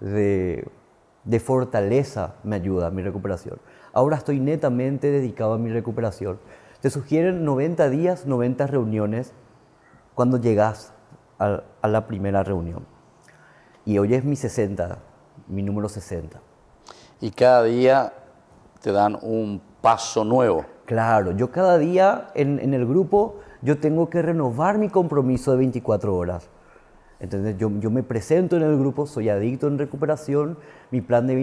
de fortaleza me ayuda a mi recuperación. Ahora estoy netamente dedicado a mi recuperación. Te sugieren 90 días, 90 reuniones cuando llegas a la primera reunión. Y hoy es mi número 60. Y cada día te dan un paso nuevo. Claro, yo cada día en el grupo yo tengo que renovar mi compromiso de 24 horas. Entonces yo me presento en el grupo, soy adicto en recuperación, mi plan de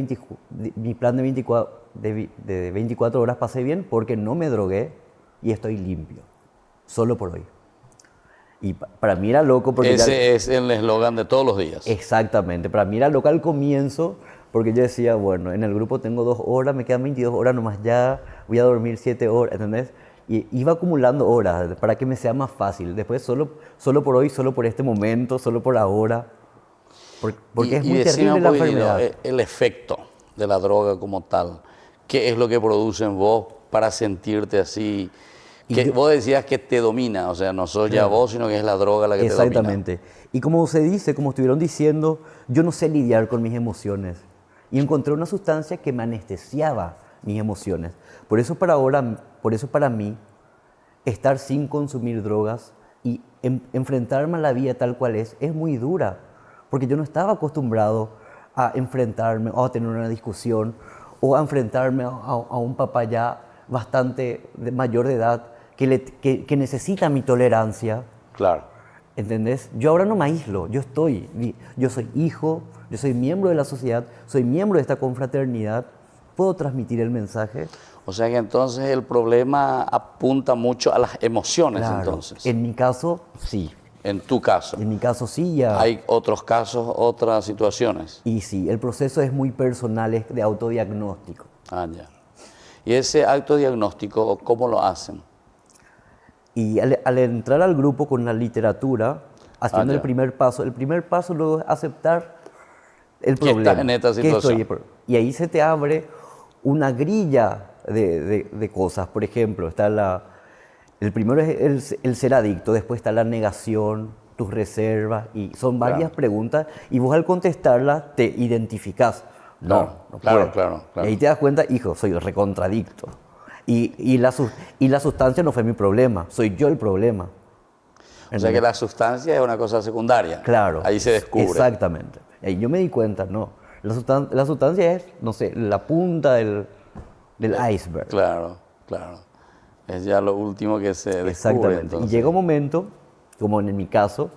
24 horas pasé bien porque no me drogué y estoy limpio, solo por hoy. Y para mí era loco porque... Ese es el eslogan de todos los días. Exactamente, para mí era loco al comienzo porque yo decía, bueno, en el grupo tengo 2 horas, me quedan 22 horas nomás ya, voy a dormir 7 horas, ¿entendés? Y iba acumulando horas para que me sea más fácil. Después solo por hoy, solo por este momento, solo por ahora. Porque es muy terrible la enfermedad. El efecto de la droga como tal, ¿qué es lo que produce en vos para sentirte así? Que vos decías que te domina, o sea, no sos ya vos, sino que es la droga la que te domina. Exactamente. Y como se dice, como estuvieron diciendo, yo no sé lidiar con mis emociones. Y encontré una sustancia que me anestesiaba mis emociones. Por eso para mí, estar sin consumir drogas y enfrentarme a la vida tal cual es muy dura. Porque yo no estaba acostumbrado a enfrentarme o a tener una discusión o a enfrentarme a un papá ya bastante mayor de edad que necesita mi tolerancia. Claro. ¿Entendés? Yo ahora no me aíslo, yo soy hijo, yo soy miembro de la sociedad, soy miembro de esta confraternidad, ¿puedo transmitir el mensaje? O sea que entonces el problema apunta mucho a las emociones, claro. Entonces. En mi caso, sí. En tu caso. En mi caso, sí, ya. ¿Hay otros casos, otras situaciones? Y sí, el proceso es muy personal, es de autodiagnóstico. Ah, ya. ¿Y ese autodiagnóstico cómo lo hacen? Y al entrar al grupo con la literatura, haciendo el primer paso luego es aceptar el problema. Estás en esta situación. Y ahí se te abre una grilla de cosas. Por ejemplo, está el primero es el ser adicto, después está la negación, tus reservas, y son varias preguntas, y vos al contestarlas te identificás. No puedo. Claro. Y ahí te das cuenta, hijo, soy recontradicto. Y la sustancia no fue mi problema, soy yo el problema. O sea que la sustancia es una cosa secundaria. Claro. Ahí se descubre. Exactamente. Y ahí yo me di cuenta, no. La sustancia es, no sé, la punta del iceberg. Claro. Es ya lo último que se descubre. Exactamente. Entonces. Y llega un momento, como en mi caso,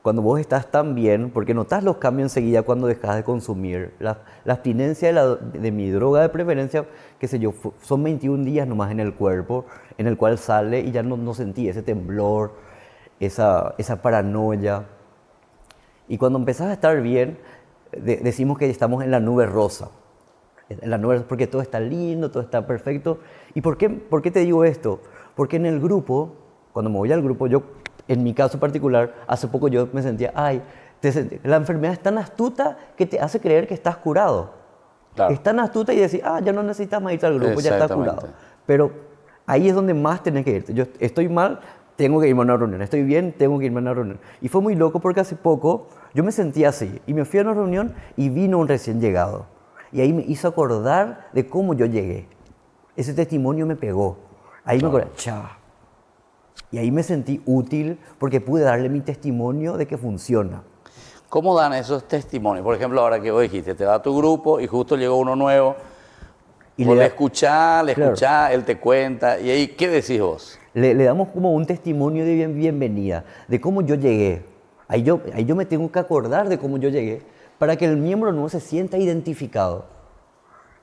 cuando vos estás tan bien, porque notás los cambios enseguida cuando dejas de consumir. La abstinencia de mi droga de preferencia, qué sé yo, son 21 días nomás en el cuerpo, en el cual sale y ya no sentí ese temblor, esa paranoia. Y cuando empezás a estar bien, decimos que estamos en la nube rosa. En la nube, porque todo está lindo, todo está perfecto. ¿Y por qué te digo esto? Porque en el grupo, cuando me voy al grupo, en mi caso particular, hace poco yo me sentía, la enfermedad es tan astuta que te hace creer que estás curado. Claro. Es tan astuta y decir, ya no necesitas más irte al grupo, ya estás curado. Pero ahí es donde más tenés que irte. Yo estoy mal, tengo que irme a una reunión. Estoy bien, tengo que irme a una reunión. Y fue muy loco porque hace poco yo me sentía así. Y me fui a una reunión y vino un recién llegado. Y ahí me hizo acordar de cómo yo llegué. Ese testimonio me pegó. Ahí me acordé, y ahí me sentí útil porque pude darle mi testimonio de que funciona. ¿Cómo dan esos testimonios? Por ejemplo, ahora que vos dijiste, te va a tu grupo y justo llegó uno nuevo, y le escuchás, él te cuenta, y ahí, ¿qué decís vos? Le damos como un testimonio de bienvenida, de cómo yo llegué. Ahí yo me tengo que acordar de cómo yo llegué para que el miembro no se sienta identificado.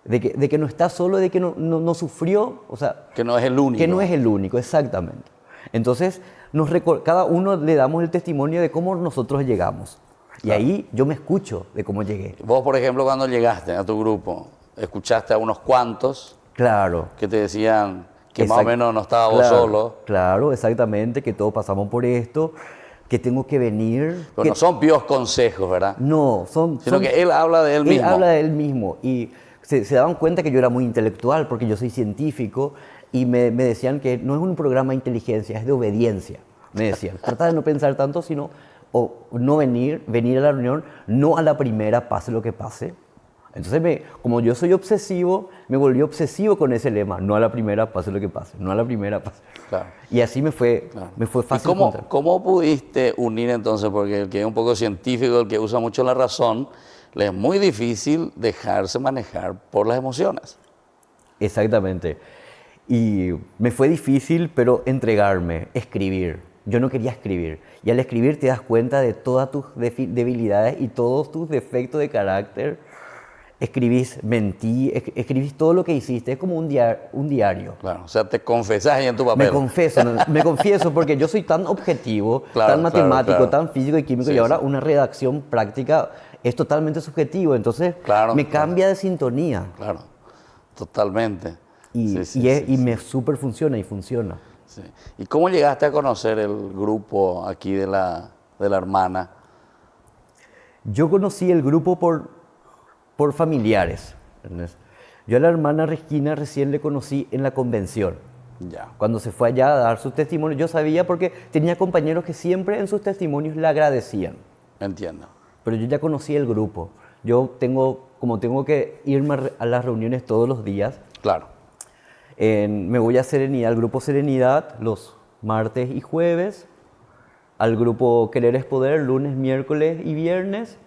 De que no está solo, de que no sufrió, o sea... Que no es el único. Que no es el único, exactamente. Entonces, cada uno le damos el testimonio de cómo nosotros llegamos. Y ahí yo me escucho de cómo llegué. Vos, por ejemplo, cuando llegaste a tu grupo, escuchaste a unos cuantos que te decían que más o menos no estaba vos solo. Claro, exactamente, que todos pasamos por esto, que tengo que venir. Pero no son píos consejos, ¿verdad? No, sino que él habla de él mismo. Él habla de él mismo y se daban cuenta que yo era muy intelectual porque yo soy científico. Y me decían que no es un programa de inteligencia, es de obediencia. Me decían, trata de no pensar tanto, sino no venir a la reunión, no a la primera, pase lo que pase. Entonces, como yo soy obsesivo, me volví obsesivo con ese lema, no a la primera, pase lo que pase, no a la primera, pase. Claro. Y así me fue fácil. ¿Y cómo pudiste unir entonces? Porque el que es un poco científico, el que usa mucho la razón, le es muy difícil dejarse manejar por las emociones. Exactamente. Y me fue difícil, pero entregarme, escribir. Yo no quería escribir. Y al escribir te das cuenta de todas tus debilidades y todos tus defectos de carácter. escribís, mentí, escribís todo lo que hiciste, es como un diario. Claro, o sea, te confesás ahí en tu papel. Me confieso porque yo soy tan objetivo, Claro, tan matemático, claro. tan físico y químico, Sí, y ahora sí. una redacción práctica es totalmente subjetivo, entonces Claro, me claro. cambia de sintonía. Claro, totalmente. Y, Sí, sí, sí, me súper funciona y funciona. sí. ¿Y cómo llegaste a conocer el grupo aquí de la hermana? Yo conocí el grupo por familiares. ¿Entendés? Yo a la hermana Regina recién le conocí en la convención. Ya. Cuando se fue allá a dar su testimonio, yo sabía porque tenía compañeros que siempre en sus testimonios le agradecían. Entiendo. Pero yo ya conocí el grupo. Como tengo que irme a las reuniones todos los días, Claro. me voy a Serenidad, al grupo Serenidad, los martes y jueves, al grupo Querer es Poder, lunes, miércoles y viernes,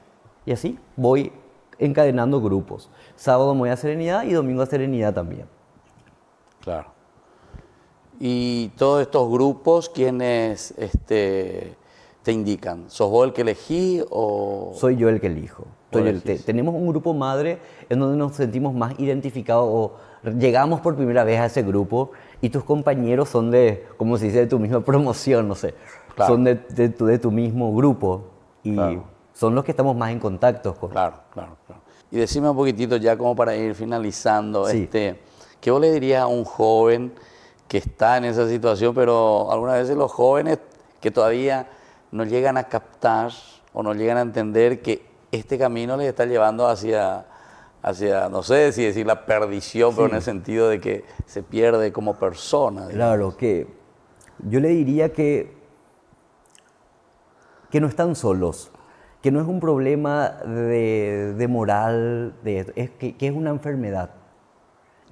y así voy encadenando grupos. Sábado me voy a Serenidad y domingo a Serenidad también. Claro. Y todos estos grupos, ¿quiénes te indican? ¿Sos vos el que elegí o...? Soy yo el que elijo. Tenemos un grupo madre en donde nos sentimos más identificados o llegamos por primera vez a ese grupo y tus compañeros son como se dice, de tu misma promoción, no sé. Claro. Son de tu mismo grupo y Claro. son los que estamos más en contacto con. Claro. Y decime un poquitito ya como para ir finalizando, Sí. ¿qué vos le dirías a un joven que está en esa situación, pero algunas veces los jóvenes que todavía no llegan a captar o no llegan a entender que este camino les está llevando hacia no sé si decir la perdición, pero en el sentido de que se pierde como persona? Digamos. Claro, que yo le diría que no están solos, que no es un problema de moral, que es una enfermedad.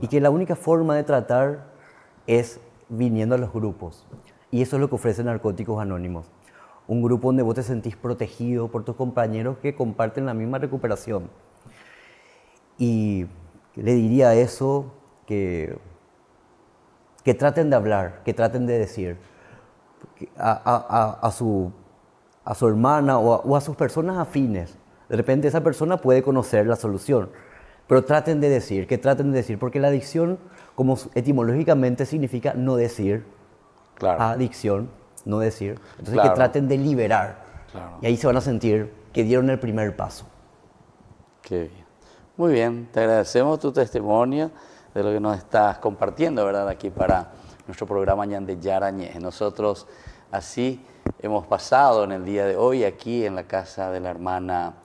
Y que la única forma de tratar es viniendo a los grupos. Y eso es lo que ofrece Narcóticos Anónimos. Un grupo donde vos te sentís protegido por tus compañeros que comparten la misma recuperación. Y le diría eso, que traten de hablar, que traten de decir a su hermana o a sus personas afines. De repente esa persona puede conocer la solución, pero traten de decir, porque la adicción, como etimológicamente significa no decir, Claro. adicción, no decir. Entonces Claro. que traten de liberar. Claro. Y ahí se van a sentir que dieron el primer paso. Qué bien. Muy bien, te agradecemos tu testimonio de lo que nos estás compartiendo, ¿verdad? Aquí para nuestro programa Ñande Yarañez. Nosotros así hemos pasado en el día de hoy aquí en la casa de la hermana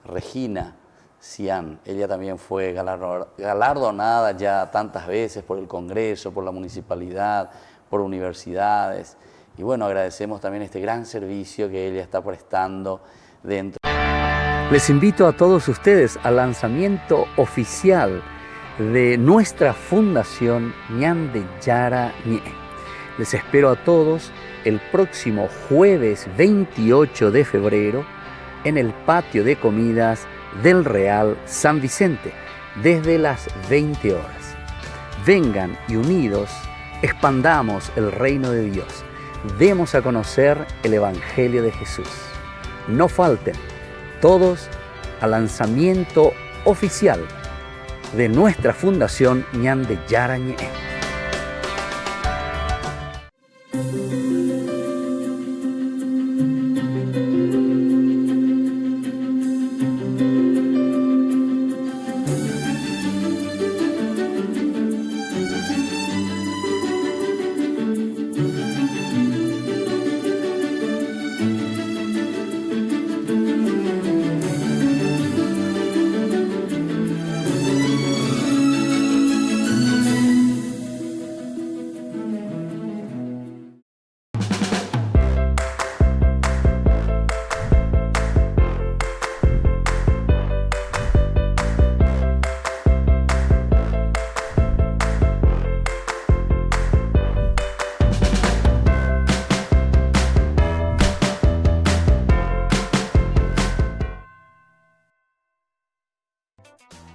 Regina Cian. Ella también fue galardonada ya tantas veces por el Congreso, por la municipalidad, por universidades. Y bueno, agradecemos también este gran servicio que ella está prestando dentro. Les invito a todos ustedes al lanzamiento oficial de nuestra fundación Ñande Yarañez. Les espero a todos el próximo jueves 28 de febrero en el patio de comidas del Real San Vicente, desde las 20 horas. Vengan y unidos expandamos el reino de Dios. Demos a conocer el Evangelio de Jesús. No falten todos al lanzamiento oficial de nuestra fundación Ñande Yarañez.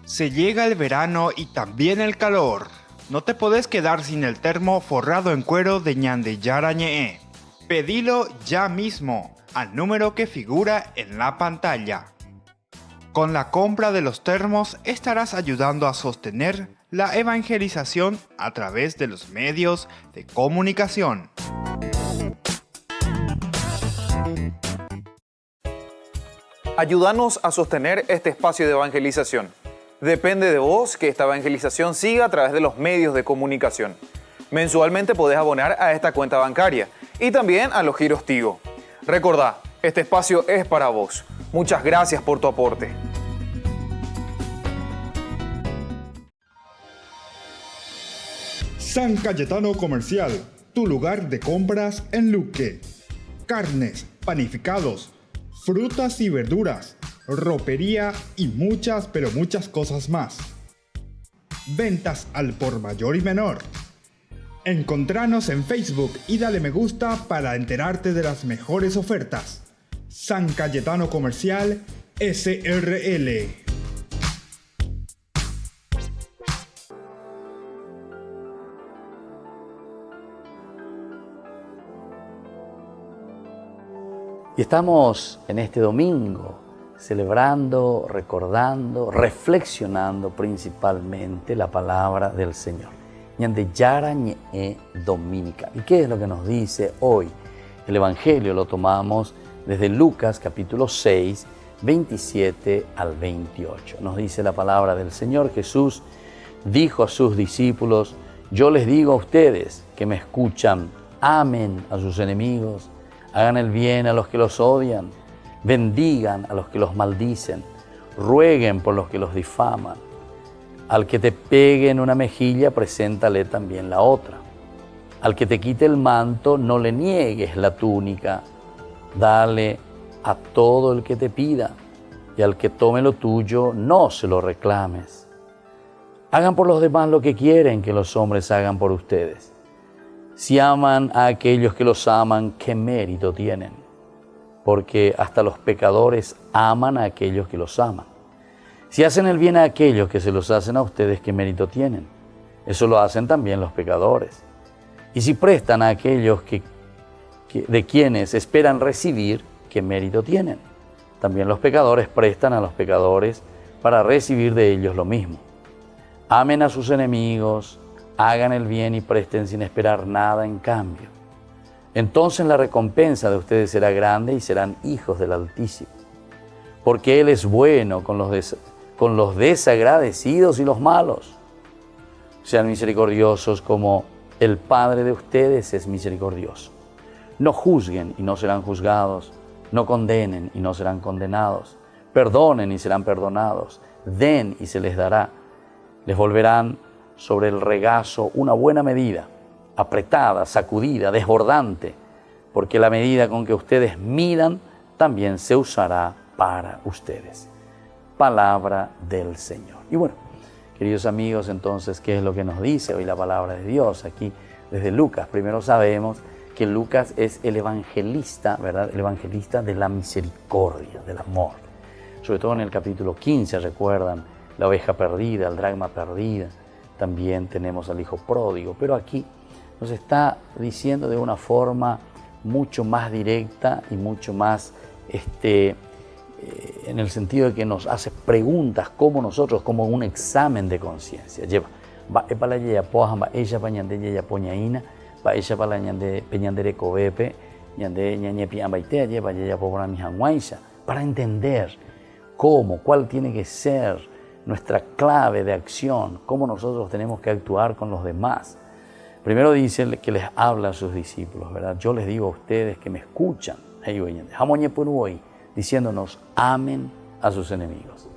Se llega el verano y también el calor. No te podés quedar sin el termo forrado en cuero de Ñande Yarañez. Pedilo ya mismo al número que figura en la pantalla. Con la compra de los termos estarás ayudando a sostener la evangelización a través de los medios de comunicación. Ayúdanos a sostener este espacio de evangelización. Depende de vos que esta evangelización siga a través de los medios de comunicación. Mensualmente podés abonar a esta cuenta bancaria y también a los giros Tigo. Recordá, este espacio es para vos. Muchas gracias por tu aporte. San Cayetano Comercial, tu lugar de compras en Luque. Carnes, panificados, frutas y verduras, ropería y muchas, pero muchas cosas más. Ventas al por mayor y menor. Encontranos en Facebook y dale me gusta para enterarte de las mejores ofertas. San Cayetano Comercial SRL. Y estamos en este domingo celebrando, recordando, reflexionando principalmente la palabra del Señor. Ñande Yara Ñe Dominica. ¿Y qué es lo que nos dice hoy? El Evangelio lo tomamos desde Lucas capítulo 6, 27 al 28. Nos dice la palabra del Señor. Jesús dijo a sus discípulos: yo les digo a ustedes que me escuchan, amen a sus enemigos, hagan el bien a los que los odian, bendigan a los que los maldicen, rueguen por los que los difaman. Al que te pegue en una mejilla, preséntale también la otra. Al que te quite el manto, no le niegues la túnica. Dale a todo el que te pida, y al que tome lo tuyo, no se lo reclames. Hagan por los demás lo que quieren que los hombres hagan por ustedes. Si aman a aquellos que los aman, ¿qué mérito tienen? Porque hasta los pecadores aman a aquellos que los aman. Si hacen el bien a aquellos que se los hacen a ustedes, ¿qué mérito tienen? Eso lo hacen también los pecadores. Y si prestan a aquellos de quienes esperan recibir, ¿qué mérito tienen? También los pecadores prestan a los pecadores para recibir de ellos lo mismo. Amen a sus enemigos, hagan el bien y presten sin esperar nada en cambio. Entonces la recompensa de ustedes será grande y serán hijos del Altísimo. Porque Él es bueno con los desagradecidos y los malos. Sean misericordiosos como el Padre de ustedes es misericordioso. No juzguen y no serán juzgados. No condenen y no serán condenados. Perdonen y serán perdonados. Den y se les dará. Les volverán sobre el regazo una buena medida, apretada, sacudida, desbordante, porque la medida con que ustedes midan también se usará para ustedes. Palabra del Señor. Y bueno, queridos amigos, entonces, ¿qué es lo que nos dice hoy la palabra de Dios aquí desde Lucas? Primero sabemos que Lucas es el evangelista, ¿verdad? El evangelista de la misericordia, del amor. Sobre todo en el capítulo 15, recuerdan, la oveja perdida, el dracma perdida. También tenemos al hijo pródigo, pero aquí nos está diciendo de una forma mucho más directa y mucho más en el sentido de que nos hace preguntas como nosotros, como un examen de conciencia. Lleva, va para ella poja, va ella para ñande ella poñaína, va ella para ñande peñandere cobepe, ñande ñañe piambaitea, lleva ella por mi janguaisa, para entender cómo, cuál tiene que ser nuestra clave de acción, cómo nosotros tenemos que actuar con los demás. Primero dice que les habla a sus discípulos, ¿verdad? Yo les digo a ustedes que me escuchan, diciéndonos, amen a sus enemigos.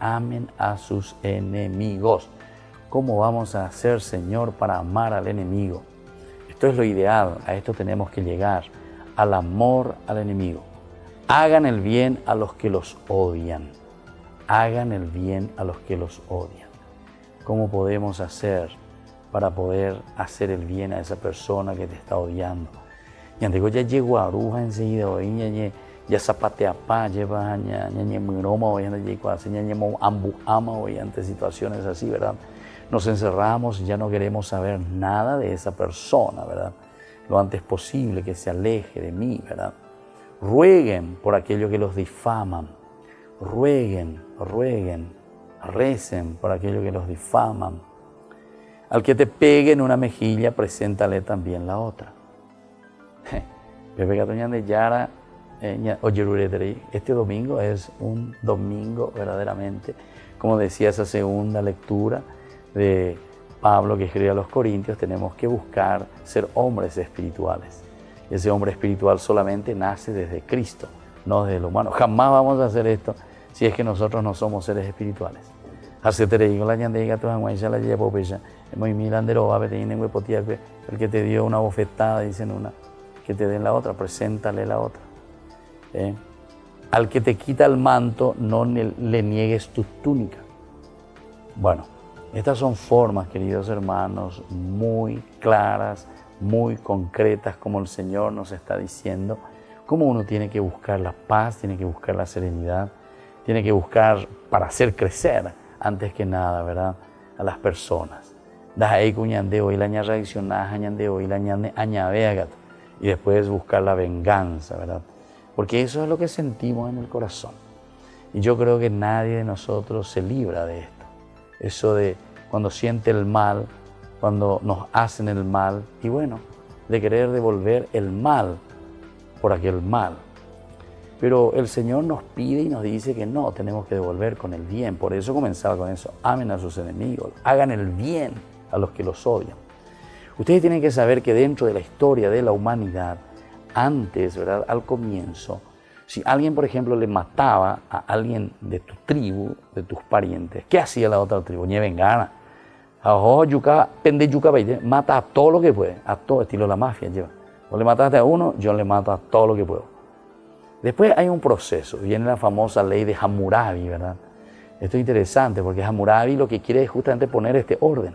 Amen a sus enemigos. ¿Cómo vamos a hacer, Señor, para amar al enemigo? Esto es lo ideal, a esto tenemos que llegar, al amor al enemigo. Hagan el bien a los que los odian. Hagan el bien a los que los odian. ¿Cómo podemos hacer para poder hacer el bien a esa persona que te está odiando? Ya llegó a Aruja enseguida, ya zapatea pa, lleva ñañe muroma, hoy ambu ama, hoy ante situaciones así, ¿verdad? Nos encerramos y ya no queremos saber nada de esa persona, ¿verdad? Lo antes posible, que se aleje de mí, ¿verdad? Rueguen por aquellos que los difaman. rueguen, recen por aquellos que los difaman. Al que te pegue en una mejilla, preséntale también la otra. Este domingo es un domingo verdaderamente, como decía esa segunda lectura de Pablo que escribe a los Corintios, tenemos que buscar ser hombres espirituales. Ese hombre espiritual solamente nace desde Cristo, no desde lo humano. Jamás vamos a hacer esto si es que nosotros no somos seres espirituales. El que te dio una bofetada, dicen una, que te den la otra, preséntale la otra. Al que te quita el manto, no le niegues tu túnica. Bueno, estas son formas, queridos hermanos, muy claras, muy concretas, como el Señor nos está diciendo, cómo uno tiene que buscar la paz, tiene que buscar la serenidad, tiene que buscar para hacer crecer, antes que nada, ¿verdad?, a las personas. Y después buscar la venganza, ¿verdad? Porque eso es lo que sentimos en el corazón. Y yo creo que nadie de nosotros se libra de esto. Eso de cuando siente el mal, cuando nos hacen el mal, y bueno, de querer devolver el mal por aquel mal. Pero el Señor nos pide y nos dice que no, tenemos que devolver con el bien. Por eso comenzaba con eso: amen a sus enemigos, hagan el bien a los que los odian. Ustedes tienen que saber que dentro de la historia de la humanidad, antes, ¿verdad?, al comienzo, si alguien, por ejemplo, le mataba a alguien de tu tribu, de tus parientes, ¿qué hacía la otra tribu? Nieven gana. Mata a todo lo que puede, a todo, estilo la mafia lleva. Vos le mataste a uno, yo le mato a todo lo que puedo. Después hay un proceso, viene la famosa ley de Hammurabi, ¿verdad? Esto es interesante porque Hammurabi lo que quiere es justamente poner este orden.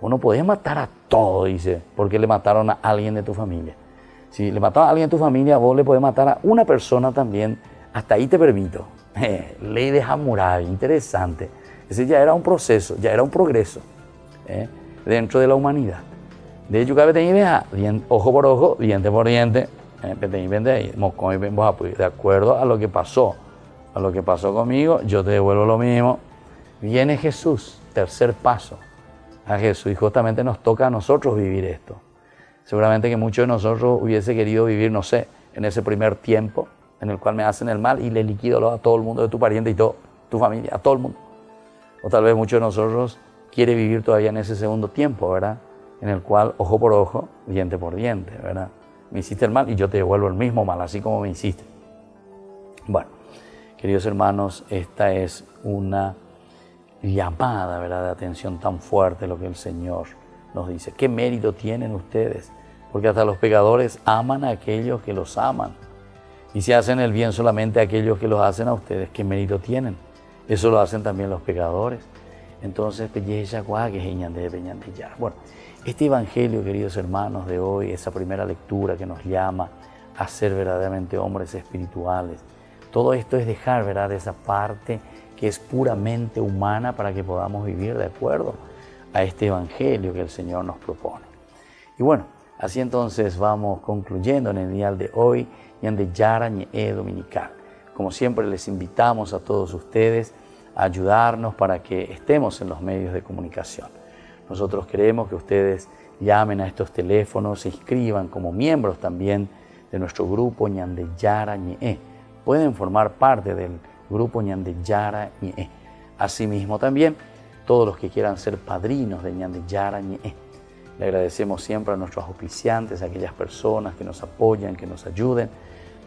Uno podía matar a todo, dice, porque le mataron a alguien de tu familia. Si le mataron a alguien de tu familia, vos le podés matar a una persona también, hasta ahí te permito. Ley de Hammurabi, interesante. Ese ya era un proceso, ya era un progreso dentro de la humanidad. De hecho, ojo por ojo, diente por diente, de acuerdo a lo que pasó conmigo, yo te devuelvo lo mismo. Viene Jesús, tercer paso a Jesús, y justamente nos toca a nosotros vivir esto. Seguramente que muchos de nosotros hubiese querido vivir, no sé, en ese primer tiempo en el cual me hacen el mal y le liquido a todo el mundo de tu pariente y todo, tu familia, a todo el mundo. O tal vez muchos de nosotros quiere vivir todavía en ese segundo tiempo, ¿verdad?, en el cual ojo por ojo, diente por diente, ¿verdad? Me hiciste el mal y yo te devuelvo el mismo mal, así como me hiciste. Bueno, queridos hermanos, esta es una llamada, ¿verdad?, de atención tan fuerte lo que el Señor nos dice. ¿Qué mérito tienen ustedes? Porque hasta los pecadores aman a aquellos que los aman. Y si hacen el bien solamente a aquellos que los hacen a ustedes, ¿qué mérito tienen? Eso lo hacen también los pecadores. Entonces, bueno, este evangelio, queridos hermanos, de hoy, esa primera lectura que nos llama a ser verdaderamente hombres espirituales, todo esto es dejar, ¿verdad?, esa parte que es puramente humana para que podamos vivir de acuerdo a este evangelio que el Señor nos propone. Y bueno, así entonces vamos concluyendo en el día de hoy, Ñande Yara Ñe Dominical. Como siempre, les invitamos a todos ustedes a ayudarnos para que estemos en los medios de comunicación. Nosotros queremos que ustedes llamen a estos teléfonos, se inscriban como miembros también de nuestro grupo Ñande Yara Ñe. Pueden formar parte del grupo Ñande Yara Ñe. Asimismo también, todos los que quieran ser padrinos de Ñande Yara Ñe. Le agradecemos siempre a nuestros auspiciantes, a aquellas personas que nos apoyan, que nos ayuden,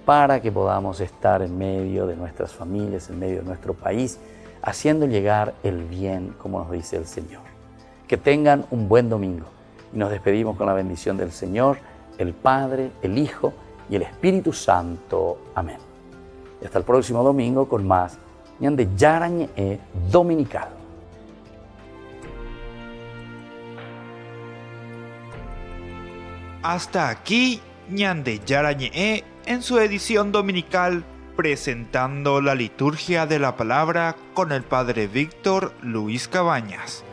para que podamos estar en medio de nuestras familias, en medio de nuestro país, haciendo llegar el bien, como nos dice el Señor. Que tengan un buen domingo y nos despedimos con la bendición del Señor, el Padre, el Hijo y el Espíritu Santo. Amén. Y hasta el próximo domingo con más Ñande Yara Ñe Dominical. Hasta aquí Ñande Yara Ñe en su edición dominical, presentando la liturgia de la palabra con el Padre Víctor Luis Cabañas.